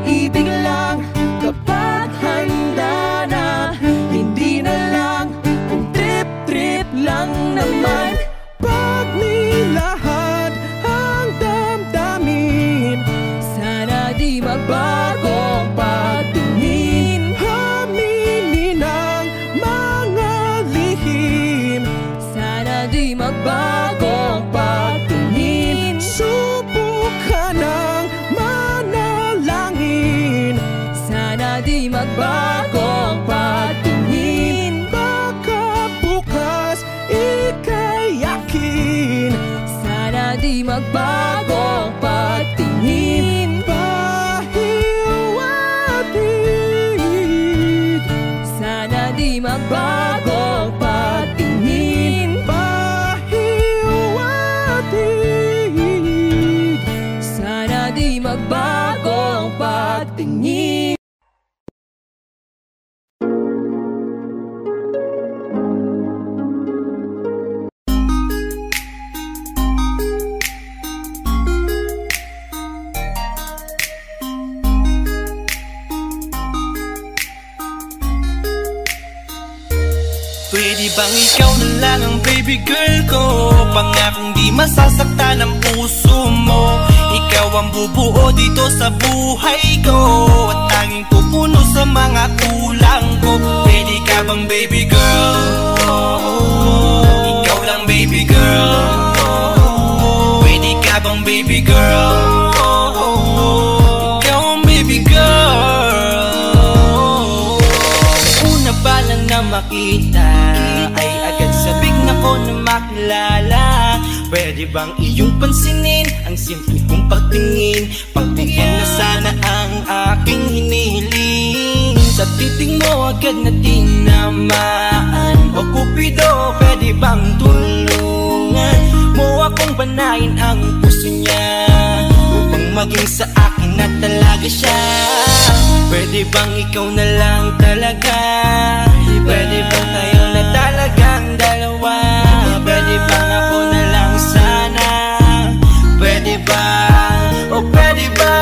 Iibig lang kapag handa na, hindi na lang kung trip-trip lang naman. Pag nilahad ang damdamin, Sana di magbagong patingin. aminin ang mga lihim, Sana di magbagong patingin. subukan ng manalangin. Sana di magbagong patingin. Baka bukas ika'y yakin, Sana di magbagong patingin. bahiw at hig, Sana di magbagong patingin. bahiw at hig. Sana di magbagong patingin. Pwede bang ikaw na lang ang baby girl ko? Pangakong di masasaktan ang puso mo. Ikaw ang bubuo dito sa buhay ko, at tanging pupuno sa mga kulang ko. Pwede ka bang baby girl? Ikaw lang baby girl. Pwede ka bang baby girl? Ikaw ang baby girl. Una pa lang na makita ay agad sabik na ko na makilala. Pwede bang iyong pansinin ang simple kong pagtingin? Pagbigyan na sana ang aking hinihiling. Sa titing mo agad na tinamaan. O Cupido, pwede bang tulungan mo akong panayin ang puso niya, upang maging sa akin na talaga siya? Pwede bang ikaw na lang talaga? Pwede bang tayo na talagang dalawa? Pwede bang ako na lang sana? Pwede ba? O pwede ba?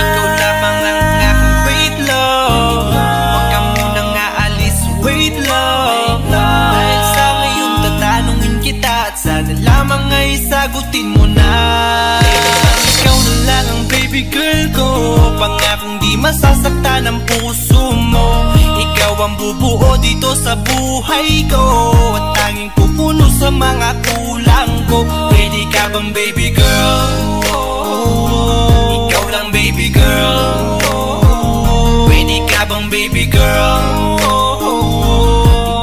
Ikaw lamang ang aking wait love. Huwag ka munang aalis, wait love. Dahil sa ngayon tatanungin kita, at sana lamang ay sagutin mo na. Ikaw na lang ang baby girl ko, pangakong di masasaktan ang puso mo. Ikaw ang bubuo dito sa buhay ko, at tanging pupuno sa mga kulang ko. Pwede ka bang baby girl? Ikaw lang baby girl. Pwede ka bang baby girl?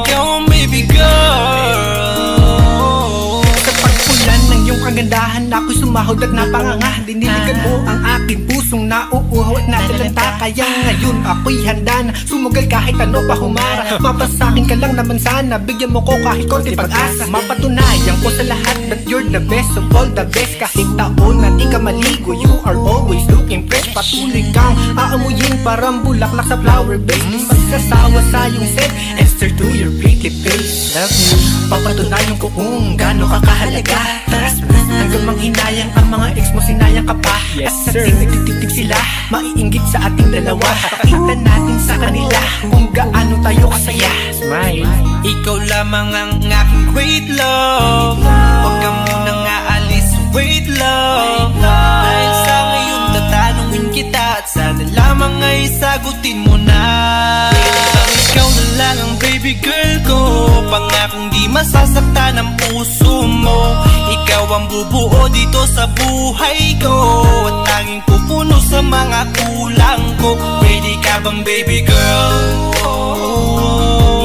Ikaw ang baby girl. Sa pagpulan ng iyong kagandahan, ako'y sumahod at napanganga. Diniligan mo ang aking pusong nauuhaw at natalanta. Kaya ngayon ako'y handa na sumugal kahit ano pa humara. Mapasakin ka lang naman sana, bigyan mo ko kahit konti pag-asa. Mapatunayan ko sa lahat that you're the best of all the best. Kahit taon na di ka maligo, you are always looking fresh. Patuloy kang aamuyin parang bulaklak sa flower base. Di magsasawa sa iyong set and stare to your pretty face. Love you, papatunayan ko kung gaano ka kahalaga. Hanggang manghinayang ang mga ex mo, sinayang ka pa. At sa nagtitig sila, maiinggit sa ating dalawa. Pakita natin sa kanila kung gaano tayo kasaya. Smile. Ikaw lamang ang aking great love. Huwag ka munang aalis, wait love. Dahil sa ngayon tatanungin kita, at sana lamang ay sagutin mo na. Ikaw na lang ang baby girl ko, pangakong di masasaktan ang puso mo. Ikaw ang bubuo dito sa buhay ko, at tanging pupuno sa mga kulang ko. Pwede ka bang baby girl?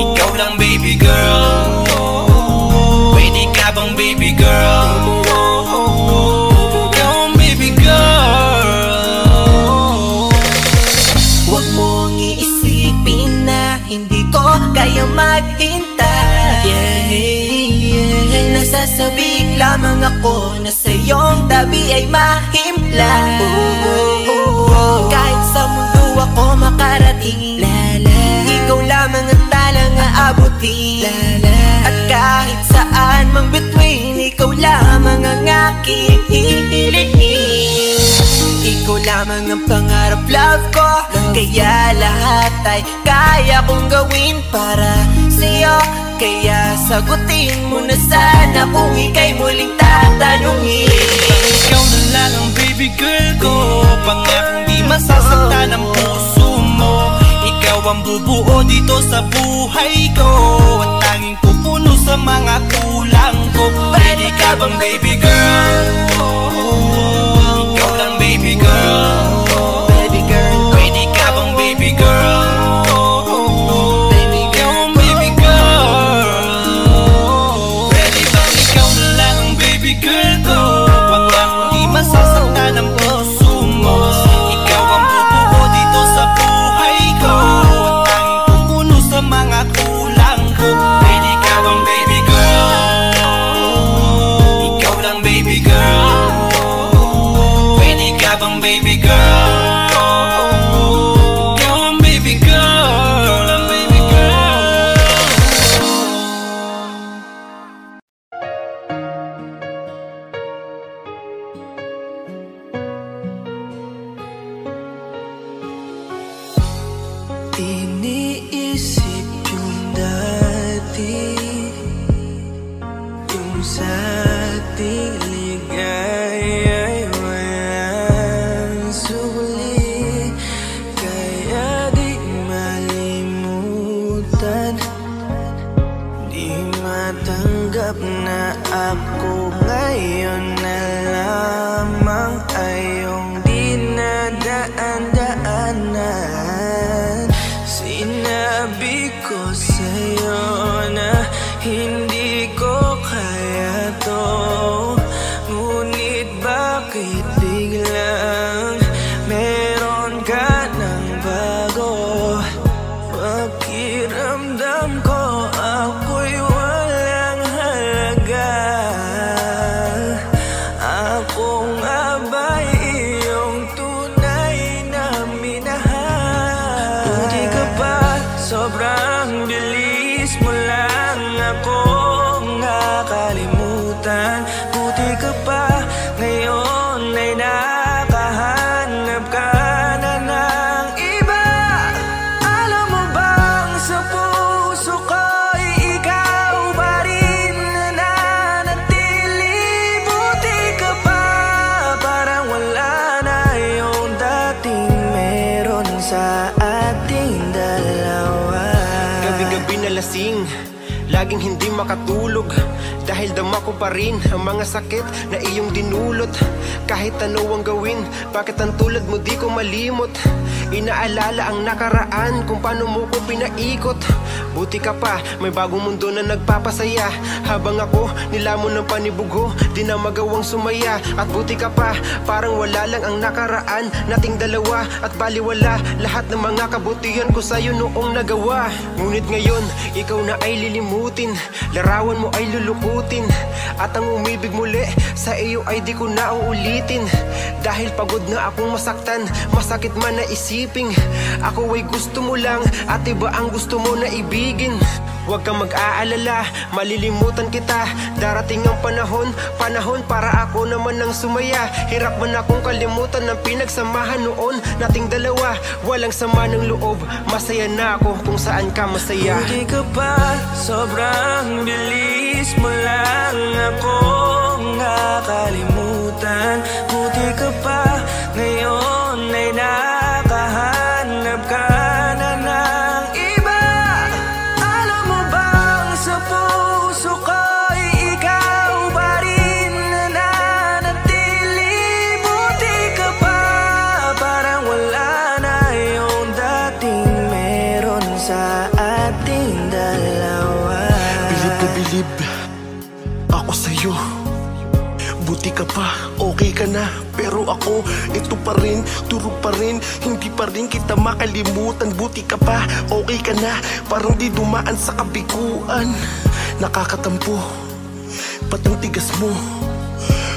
Ikaw lang baby girl. Pwede ka bang baby girl? Ikaw ang baby girl. Huwag mong iisipin na hindi ko kaya maghintay. Nasasabik lamang ako na sa iyong tabi ay mahimlay. Kahit sa mundo ako makarating, ikaw lamang ang talang aabutin. At kahit saan mang between, ikaw lamang ang aking hihilihin. Ikaw lamang ang pangarap love ko, kaya lahat ay kaya kong gawin para sa'yo. Kaya sagutin mo na sana kung ika'y muling tatanungin. Ikaw na lang ang baby girl ko, pangakong di masasaktan ang puso mo. Ikaw ang bubuo dito sa buhay ko, at tanging pupuno sa mga kulang ko. Pwede ka bang baby girl? Ikaw lang baby girl. Baby girl. Pwede ka bang baby girl? Masasaktan ang puso mo. Ikaw ang bubuo dito sa buhay ko, at tanging pupuno sa mga kulang ko. Pwede ka bang baby girl? Ikaw lang baby girl. Pwede ka bang baby girl? Ikaw ang baby girl. Ikaw lang baby girl. Iniisip yung dati, yung sa ating ligaya'y walang suli. Kaya di malimutan, di matanggap na ako ngayon na lamang ay iyong dinadaan-daanan. Sinabi ko sa'yo na hindi ko kaya to, ngunit bakit biglang meron ka ng bago? Pakiramdam ko ako'y walang halaga. Ako nga ba laging hindi makatulog, dahil dama ko pa rin ang mga sakit na iyong dinulot. Kahit ano ang gawin, bakit ang tulad mo di ko malimot? Inaalala ang nakaraan, kung paano mo ko pinaikot. Buti ka pa, may bagong mundo na nagpapasaya. Habang ako, nilamon ng panibugo, di na magawang sumaya. At buti ka pa, parang wala lang ang nakaraan nating dalawa. At baliwala lahat ng mga kabutihan ko sa'yo noong nagawa. Ngunit ngayon, ikaw na ay lilimutin, larawan mo ay lulukutin. At ang umibig muli sa iyo ay di ko na uulitin. Dahil pagod na akong masaktan, masakit man na isiping ako ay gusto mo lang at iba ang gusto mo na ibigin. Huwag kang mag-aalala, malilimutan kita. Darating ang panahon para ako naman ang sumaya. Hirap man akong kalimutan ng pinagsamahan noon nating dalawa. Walang sama ng loob, masaya na ako kung saan ka masaya. Buti ka pa, sobrang bilis mo lang akong nakalimutan. Buti ka pa, ngayon ay nakahanap ka na ng iba. Alam mo bang sa puso ko'y ikaw pa rin nananatili. Buti ka pa, parang wala na yung dating meron sa ating dalawa. Bilib na bilib ako sa'yo. Buti ka pa, okay ka na. Pero ako, ito pa rin, turo pa rin, hindi pa rin kita makalimutan. Buti ka pa, okay ka na, parang di dumaan sa kabiguan. Nakakatampo, patang tigas mo.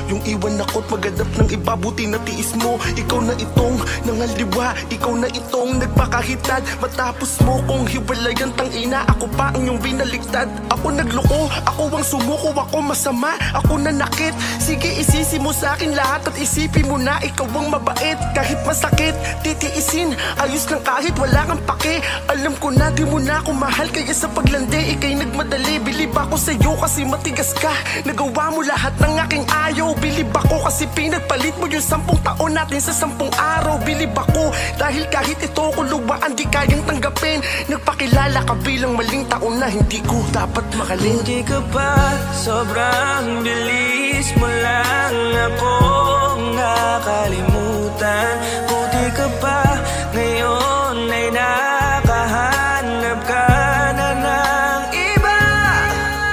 Yung iwan ako't maganap ng iba, buti na tiis mo. Ikaw na itong nangaliwa, ikaw na itong nagpakahitad. Matapos mo kong hiwalayan, tangina, ako pa ang iyong binaligtad. Ako nagloko, ako ang sumuko, ako masama, ako nanakit. Sige, isisi mo sa akin lahat at isipin mo na ikaw ang mabait. Kahit masakit, titiisin, ayos lang kahit wala kang pake. Alam ko na di mo na ako mahal, kaya sa paglandi ikay nagmadali. Bilib ako sa'yo kasi matigas ka, nagawa mo lahat ng aking ayaw. Bilib ako kasi pinagpalit mo yung 10 taon natin sa 10 araw. Bilib ako dahil kahit ito kuluwaan di kayang tanggapin. Nagpakilala ka bilang maling taon na hindi ko dapat makalin. Buti ka pa, sobrang bilis mo lang akong nakalimutan. Buti ka pa, ngayon ay nakahanap ka na ng iba.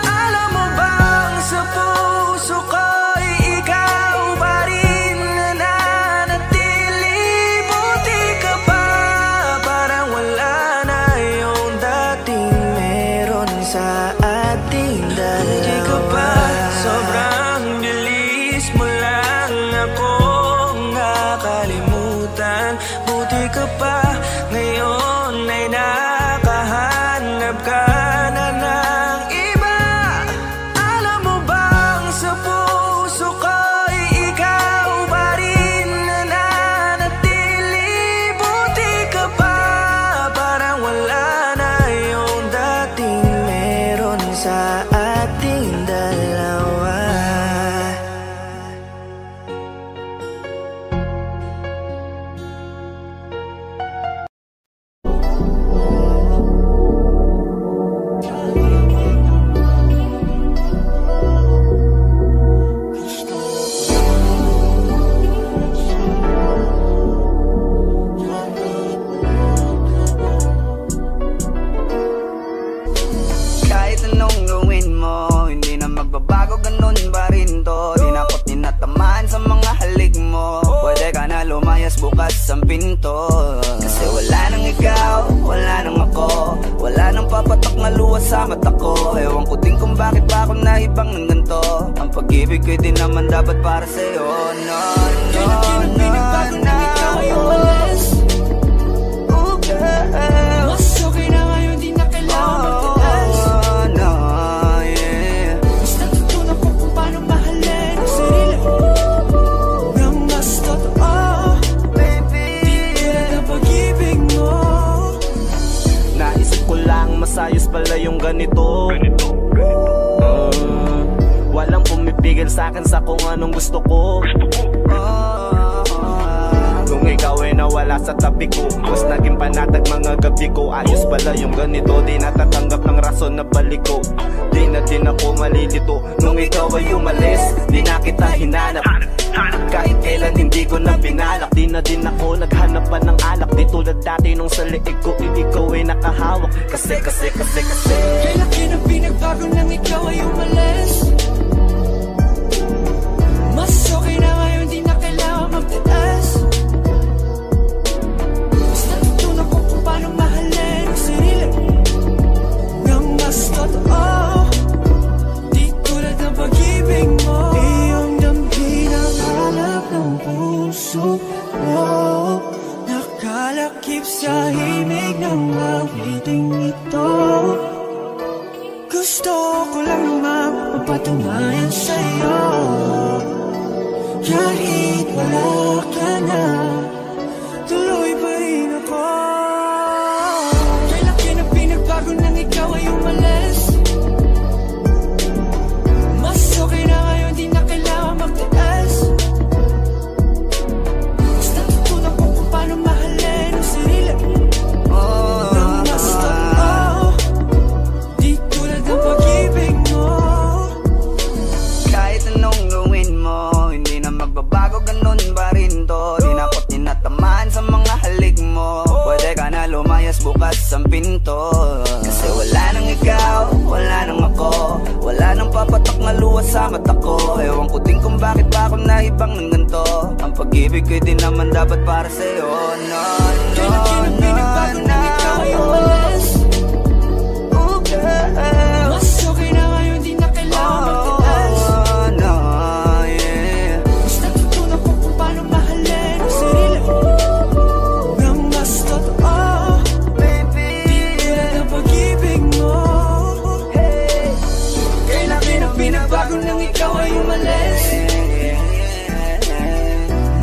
Alam mo bang sa puso ko sa ating dalawa. Buti ka pa, sobrang bilis mo lang akong nakalimutan. Buti ka pa, ngayon ay nakahanap ka na ng iba. Alam mo bang sa puso ko'y ikaw pa rin nananatili. Buti ka pa, parang wala na yung dating sa ating dalawa. Magbabago ganun ba rin to? Di na ako't tinatamaan sa mga halik mo. Pwede ka na lumayas bukas ang pinto. Kasi wala nang ikaw, wala nang ako, wala nang papatok na luha sa mata ko. Ewan ko din kung bakit ba ako naibang ng ganito. Ang pag-ibig ko'y di naman dapat para sa'yo. No, no, no, na ikaw ay umalis. Oh girl, mas okay na ngayon, di na kailangan magtaas. Masayos pala yung ganito. Walang pumipigil sa'kin sa kung anong gusto ko. Kung ikaw ay nawala sa tabi ko, mas naging panatag mga gabi ko. Ayos pala yung ganito, di natatanggap ng rason na balik ko. Di na din ako malilito nung ikaw ay umalis. Di na kita hinanap kahit kailan hindi ko na pinalak. Di na din ako naghanap pa ng alak. Di tulad dati nung sa liig ko ikaw ay nakahawak. Kasi kailan ka pinagbago nang ikaw ay umalis. Mas okay na ngayon, di na kailangan magtaas. Mas natutunan ko kung paano mahalin ang sarili nang mas totoo. Di tulad ng pag-ibig mo. Iyong damhin ang hanap ng puso mo. Nakalakip sa himig ng awiting ito. Gusto ko lang naman mapatunayan sa'yo. Kahit wala ka na, tuloy pa rin ako. Kailan ka na pinagbago nang ikaw ay umalis. Mas okay na ngayon, di na kailangan magtaas. Mas natutunan ko kung paano mahalin ang sarili nang mas totoo. Di tulad ng pag-ibig mo. kahit anong gawin mo, hindi na magbabago, ganun pa rin to. Di na ako tinatamaan sa mga halik mo. Pwede ka na lumayas, bukas ang pinto. Kasi wala nang ikaw, wala nang ako. Wala nang papatak na luwas sa mata ko. Ewan ko din kung bakit ba ako naibang ng ganito. Ang pag-ibig ko'y di naman dapat para sa'yo. No, no, no, no. Ikaw ay umalis. Mas okay na ngayon, di na kailangan magtaas. Mas natutunan ko kung paano mahalin ang sarili nang mas totoo. Di tulad ng pag-ibig mo. Kailan ka na pinagbago nang ikaw ay umalis.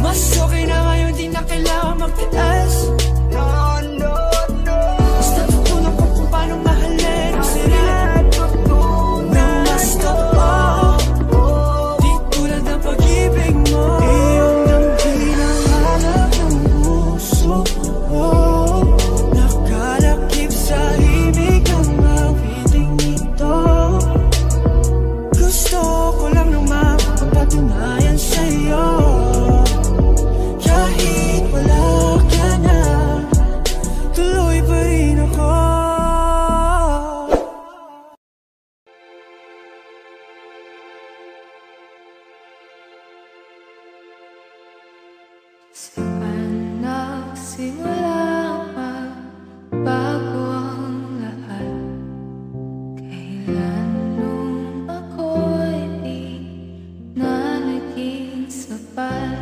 Mas okay na ngayon, di na kailangan magtaas. Mas natutunan ko kung paano mahalin ang sarili nang mas totoo. Di tulad ng pag-ibig mo. Iyong damhin ang hanap ng puso mo. Nakalakip sa himig ng awiting ito. Gusto ko lang naman mapatunayan sa'yo. Kahit wala ka na, tuloy pa rin ako. Nagsimula bago ang lahat. Kailan nung ako'y di na naging sapat.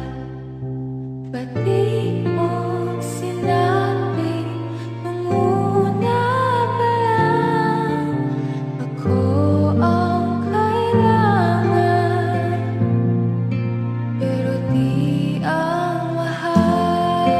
Ba't di mo sinabi nung una pa lang ako ang kailangan, pero di ang mahal.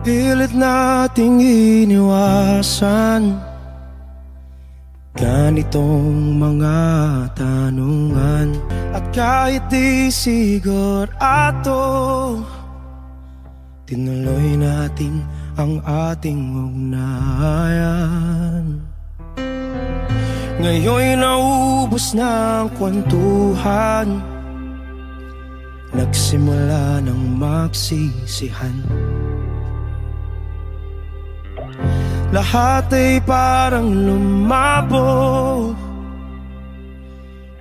Pilit nating iniwasan ganitong mga tanungan. At kahit di sigurado, tinuloy natin ang ating ugnayan. Ngayon'y naubos na ang kwentuhan, nagsimula ng magsisihan. Lahat ay parang lumabo,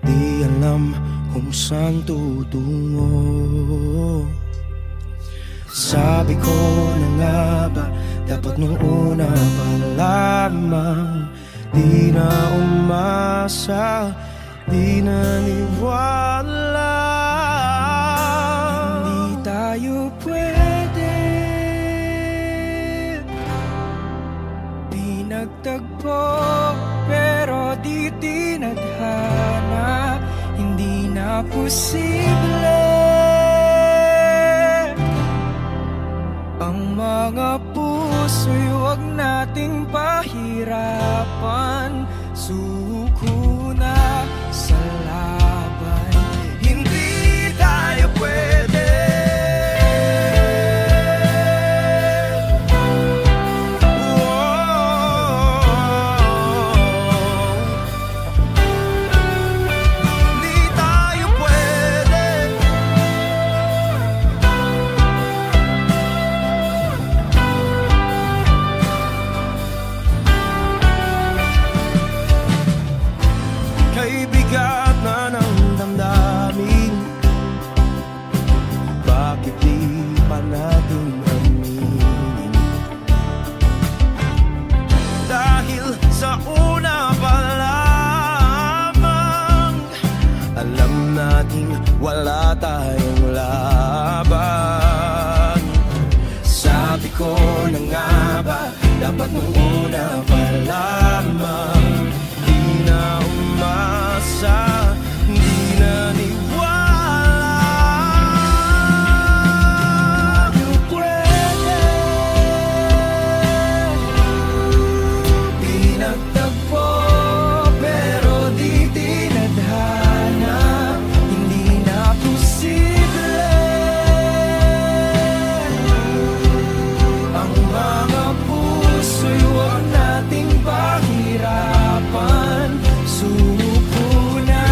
di alam kung saan tutungo. Sabi ko na nga ba, dapat nung una pa lamang, di na umasa, di naniwala. Hindi tayo pwede nagtagpo, pero di tinadhana. Hindi na posible ang mga puso'y huwag nating pahirapan. Suko na sa laban, hindi tayo pwede. Wala tayong laban. Sabi ko na nga ba, dapat nung una pa lamang, di na umasa, di na niwala. Tayo pwede di nagtagpo, pero di tinadhana. Ang mga puso'y huwag nating pahirapan. Suko na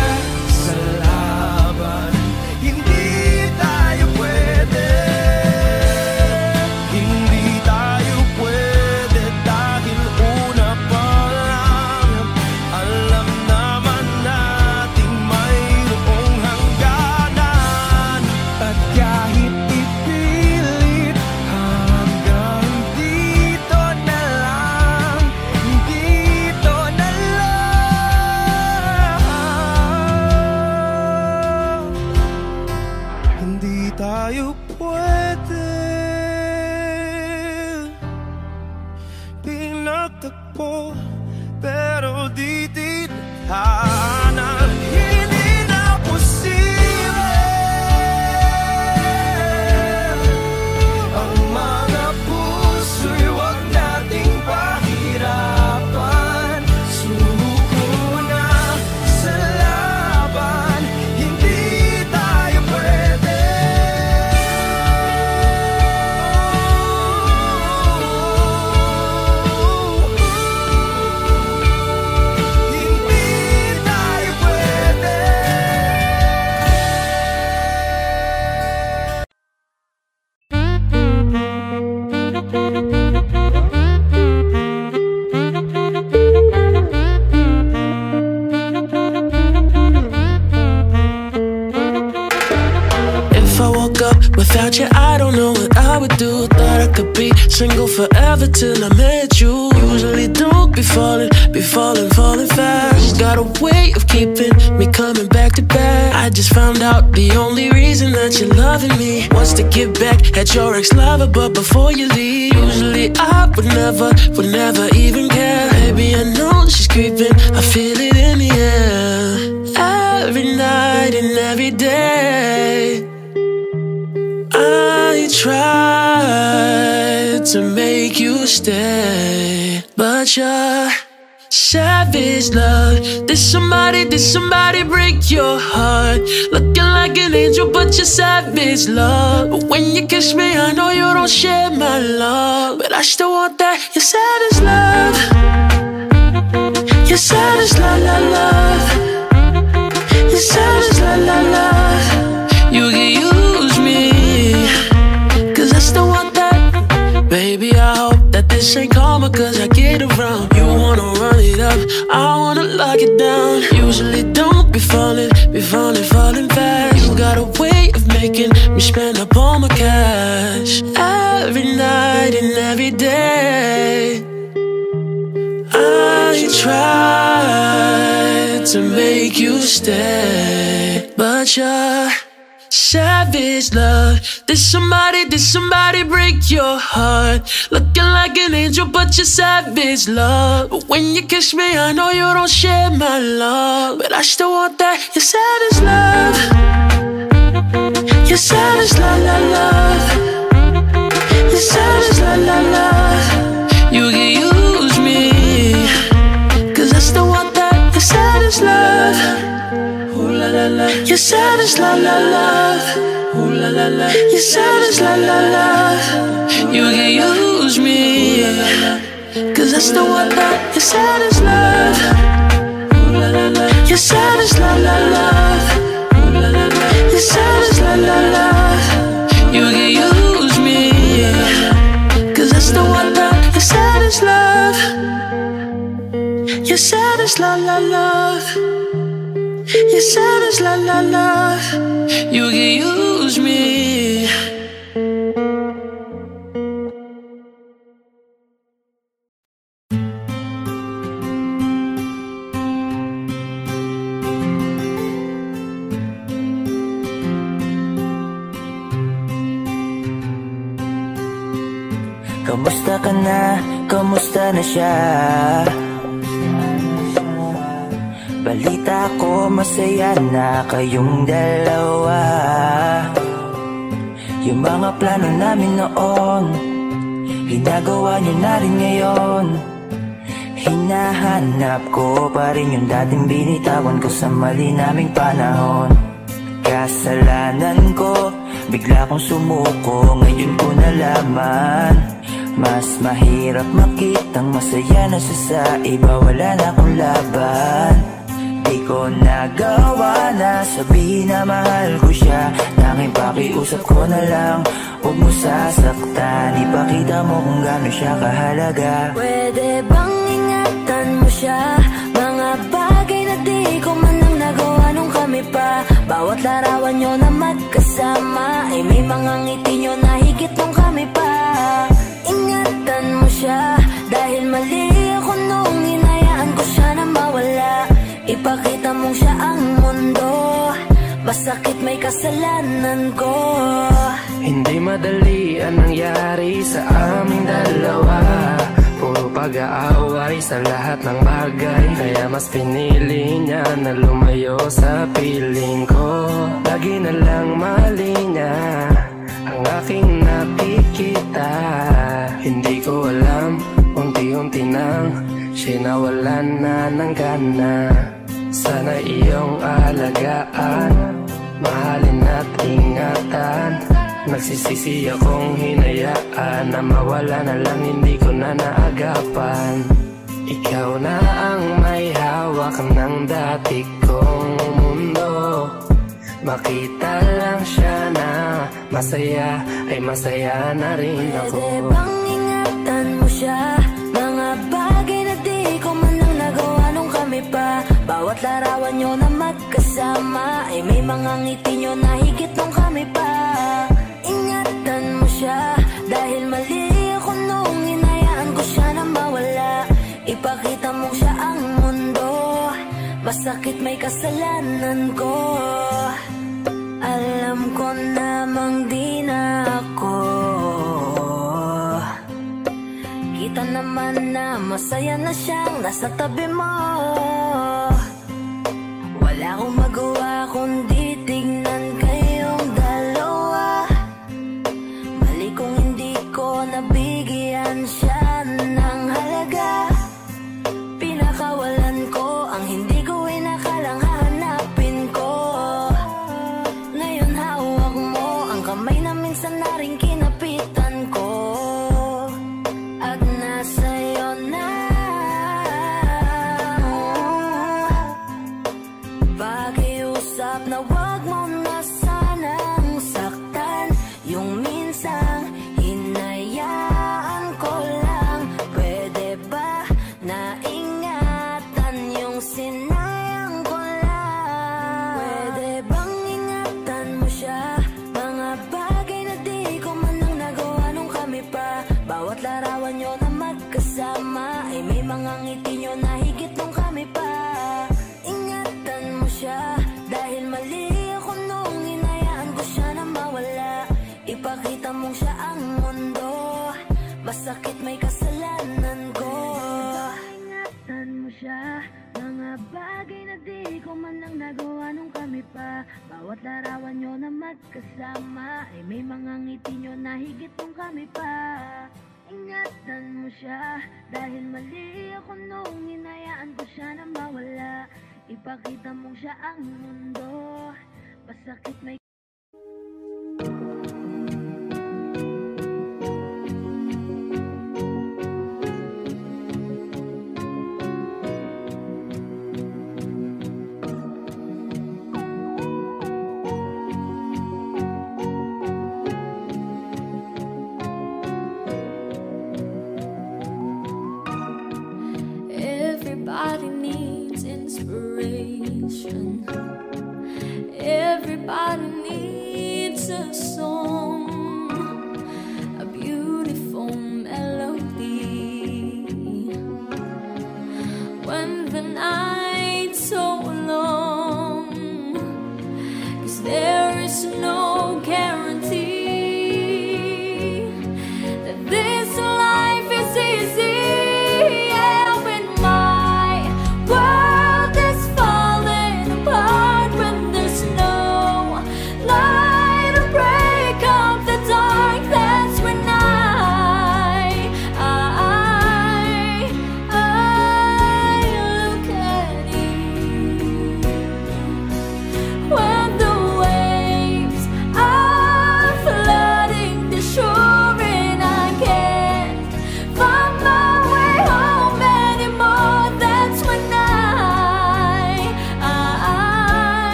Without you, I don't know what I would do. Thought I could be single forever till I met you. Usually don't be falling fast. Got a way of keeping me coming back to back. I just found out the only reason that you're loving me was to get back at your ex-lover, but before you leave, usually I would never even care. Baby, I know she's creeping, I feel it in the air. Every night and every day I tried to make you stay, but you're savage, love. Did somebody break your heart? Looking like an angel, but you're savage, love. But when you kiss me, I know you don't share my love, but I still want that. You're savage, love. You're savage, la la love. You're savage, la la love. You can use me, cause I still want that. Baby, I hope that this ain't karma, cause I get around. You wanna run it up, I wanna lock it down. Usually don't be falling fast. You got a way of making me spend up all my cash. Every night and every day I tried to make you stay, but you're savage, love. Did somebody break your heart? Looking like an angel, but you're savage, love. But when you kiss me, I know you don't share my love, but I still want that. You're savage, love. You're savage, la la love. You're savage, la la love. You can use me, cause I still want that. You're savage, love. Ooh la la la. You're savage, la la love. Ooh la la la. You're savage, la la love. You can use me, cause I still want that. You're savage, love. Ooh la la la. You're savage, la la love. Ooh la la la. You're savage, la la love. You can use me, cause I still want that. You're savage, love. You're savage, la la love. You're savage, la la love. You can use me. Kamusta ka na? Kamusta na siya? Balita ko masaya na kayong dalawa. Yung mga plano namin noon, ginagawa nyo na rin ngayon. Hinahanap ko pa rin yung dating binitawan ko sa mali naming panahon. Kasalanan ko, bigla kong sumuko, ngayon ko nalaman. Mas mahirap makitang masaya na siya sa iba, wala na akong laban. Di ko nagawa na sabihin na mahal ko siya. Tanging pakiusap ko na lang, huwag mo sasaktan. Ipakita mo kung gaano siya kahalaga. Pwede bang ingatan mo siya? Mga bagay na di ko man lang nagawa nung kami pa. Bawat larawan nyo na magkasama ay may mga ngiti nyo na higit nung kami pa. Ingatan mo siya, dahil mali ako nung hinayaan ko siya na mawala. Ipakita mong siya ang mundo, masakit may kasalanan ko. Hindi madali ang nangyari sa aming dalawa. Puro pag-aaway sa lahat ng bagay, kaya mas pinili niya na lumayo sa piling ko. Lagi na lang mali niya ang aking nakikita. Hindi ko alam, unti-unti nang sinawalan na ng gana. Sana iyong alagaan, mahalin at ingatan. Nagsisisi akong hinayaan na mawala na lang, hindi ko na naagapan. Ikaw na ang may hawak ng dati kong mundo. Makita lang siya na masaya, ay masaya na rin ako. Pwede bang ingatan mo siya? Mga bagay na di ko man lang nagawa nung kami pa. Bawat larawan nyo na magkasama ay may mga ngiti nyo na higit nung kami pa. siya dahil mali ako nung hinayaan ko siya na mawala. Ipakita mo siya ang mundo, masakit may kasalanan ko. Alam ko namang di na ako. Kita naman na masaya na siyang nasa tabi mo. Wala akong magawa kundi tignan kayong dalawa. Mali kung hindi ko nabigyan siya ng halaga. Pinakawalan ko ang hindi ko inakalang hahanapin ko. Ngayon hawak mo ang kamay na minsan na rin kinapitan ko. At nasa'yo na. Pakiusap na wag mo na sanang saktan. Yung minsang hinayaan ko lang. Pwede ba na ingatan yung sinayang ko lang? Pwede bang ingatan mo siya? Mga bagay na di ko man lang nagawa nung kami pa. Bawat larawan nyo na magkasama ay may mga ngiti nyo na higit nung kami pa. Ingatan mo siya dahil mali ako nung hinayaan ko siya na mawala. Ipakita mong siya ang mundo, masakit may kasalanan ko. Ingatan mo siya, mga bagay na di ko man lang nagawa nung kami pa. Bawat larawan nyo na magkasama ay may mga ngiti nyo na higit nung kami pa. Ingatan mo siya dahil mali ako nung hinayaan ko siya na mawala. Ipakita mong siya ang mundo, masakit may Everybody needs inspiration. Everybody needs a song, a beautiful melody. When the night's so long, 'cause there is no guarantee that this life is easy.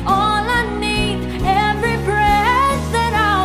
All I need, every breath that I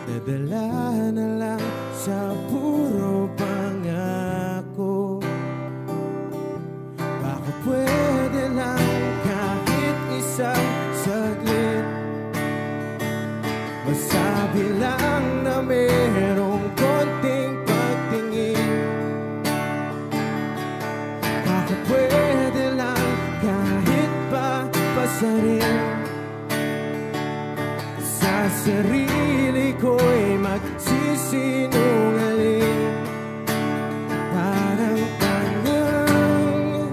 nadala na lang sa puro pangako. Baka pwede lang kahit isang saglit, masabi lang na merong konting pagtingin. Baka pwede lang kahit pa pasarin, sa sarili ko'y magsisinungaling. Parang tangang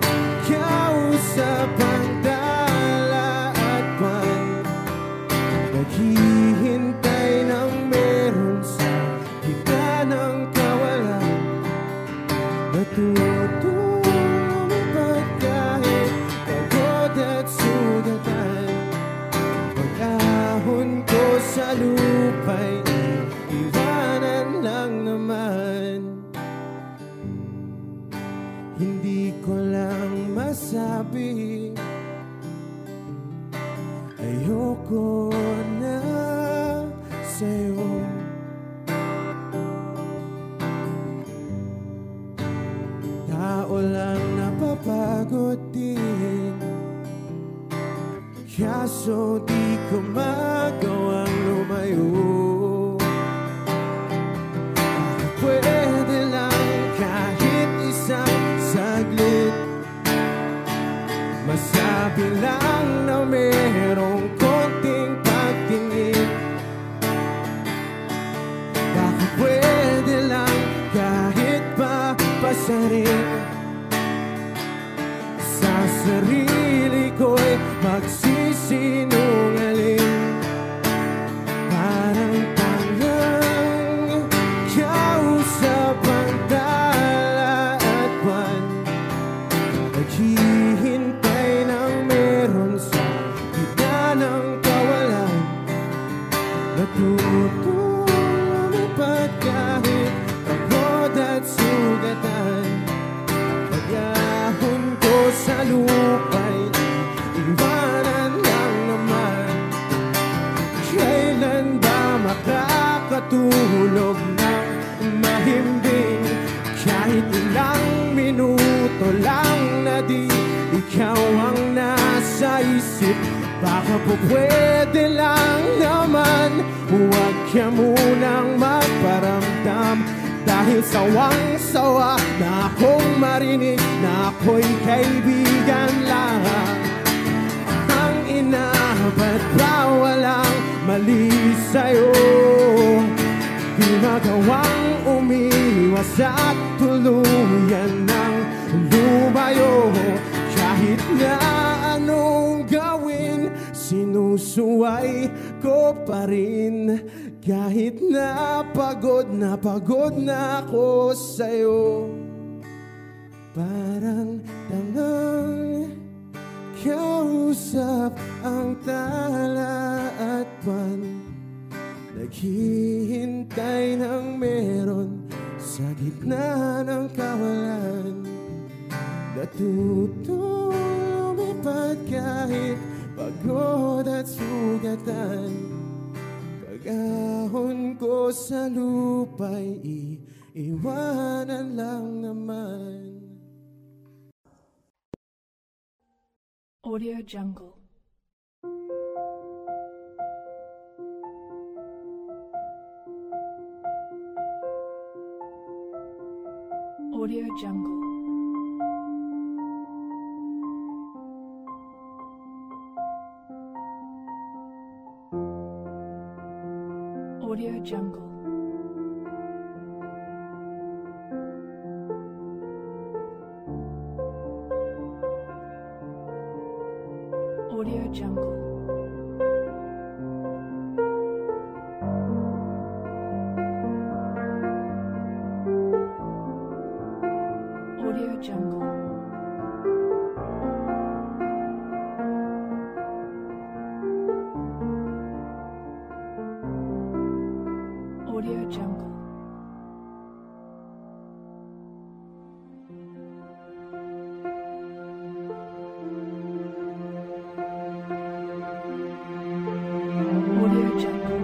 kausap ang dala at buwan, naghihintay ng meron sa gitna ng kawalan. Natutulog kahit pagod at sugatan, pag-ahon ko sa lupa'y iwanan lang naman. Hindi ko lang masabi, ayoko na sa'yo. Tao lang napapagod din, kaso di ko magawang lumayo. Pwede lang kahit isang saglit, masabi lang na merong konting pagtingin. Baka pwede lang kahit pa pasarin, sa sarili ko'y magsisinungaling. Parang tangang kausap ang dala at buwan, naghihintay ng meron sa gitna ng kawalan. Natutulipad kahit pagod at sugatan, pag-ahon ko sa lupa'y iwanan lang naman. Kailan ba makakatulog ng mahimbing, kahit ilang minuto lang na di ikaw ang nasa isip? Baka po pwede lang naman, huwag ka munang magparamdam, dahil sawang-sawa na akong marinig na ako'y kaibigan lang. Ang ina, ba't ba walang mali sa'yo? Di magawang umiwas at tuluyan ng lumayo. Kahit na anong gawin, sinusuway ko pa rin. Kahit na pagod na ako sa'yo. Parang tangang kausap ang tala at buwan, naghihintay ng meron sa gitna ng kawalan. Natutulipad kahit pagod at sugatan, pag-ahon ko sa lupa'y iiwanan lang naman. Audio Jungle. Audio Jungle. Audio Jungle. Audio Jungle. Audio Jungle. Audio Jungle. Audio Jungle.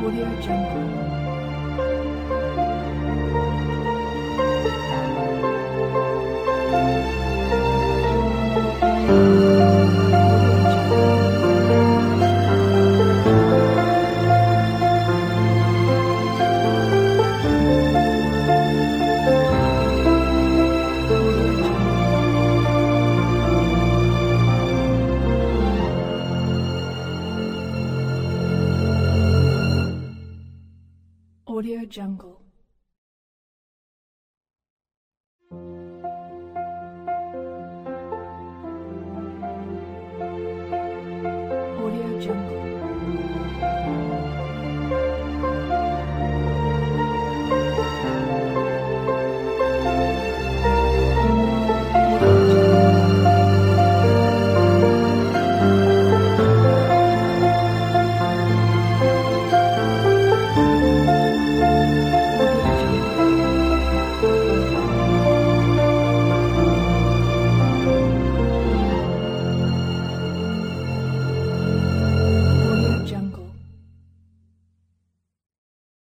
Audio Jungle. Audio Jungle.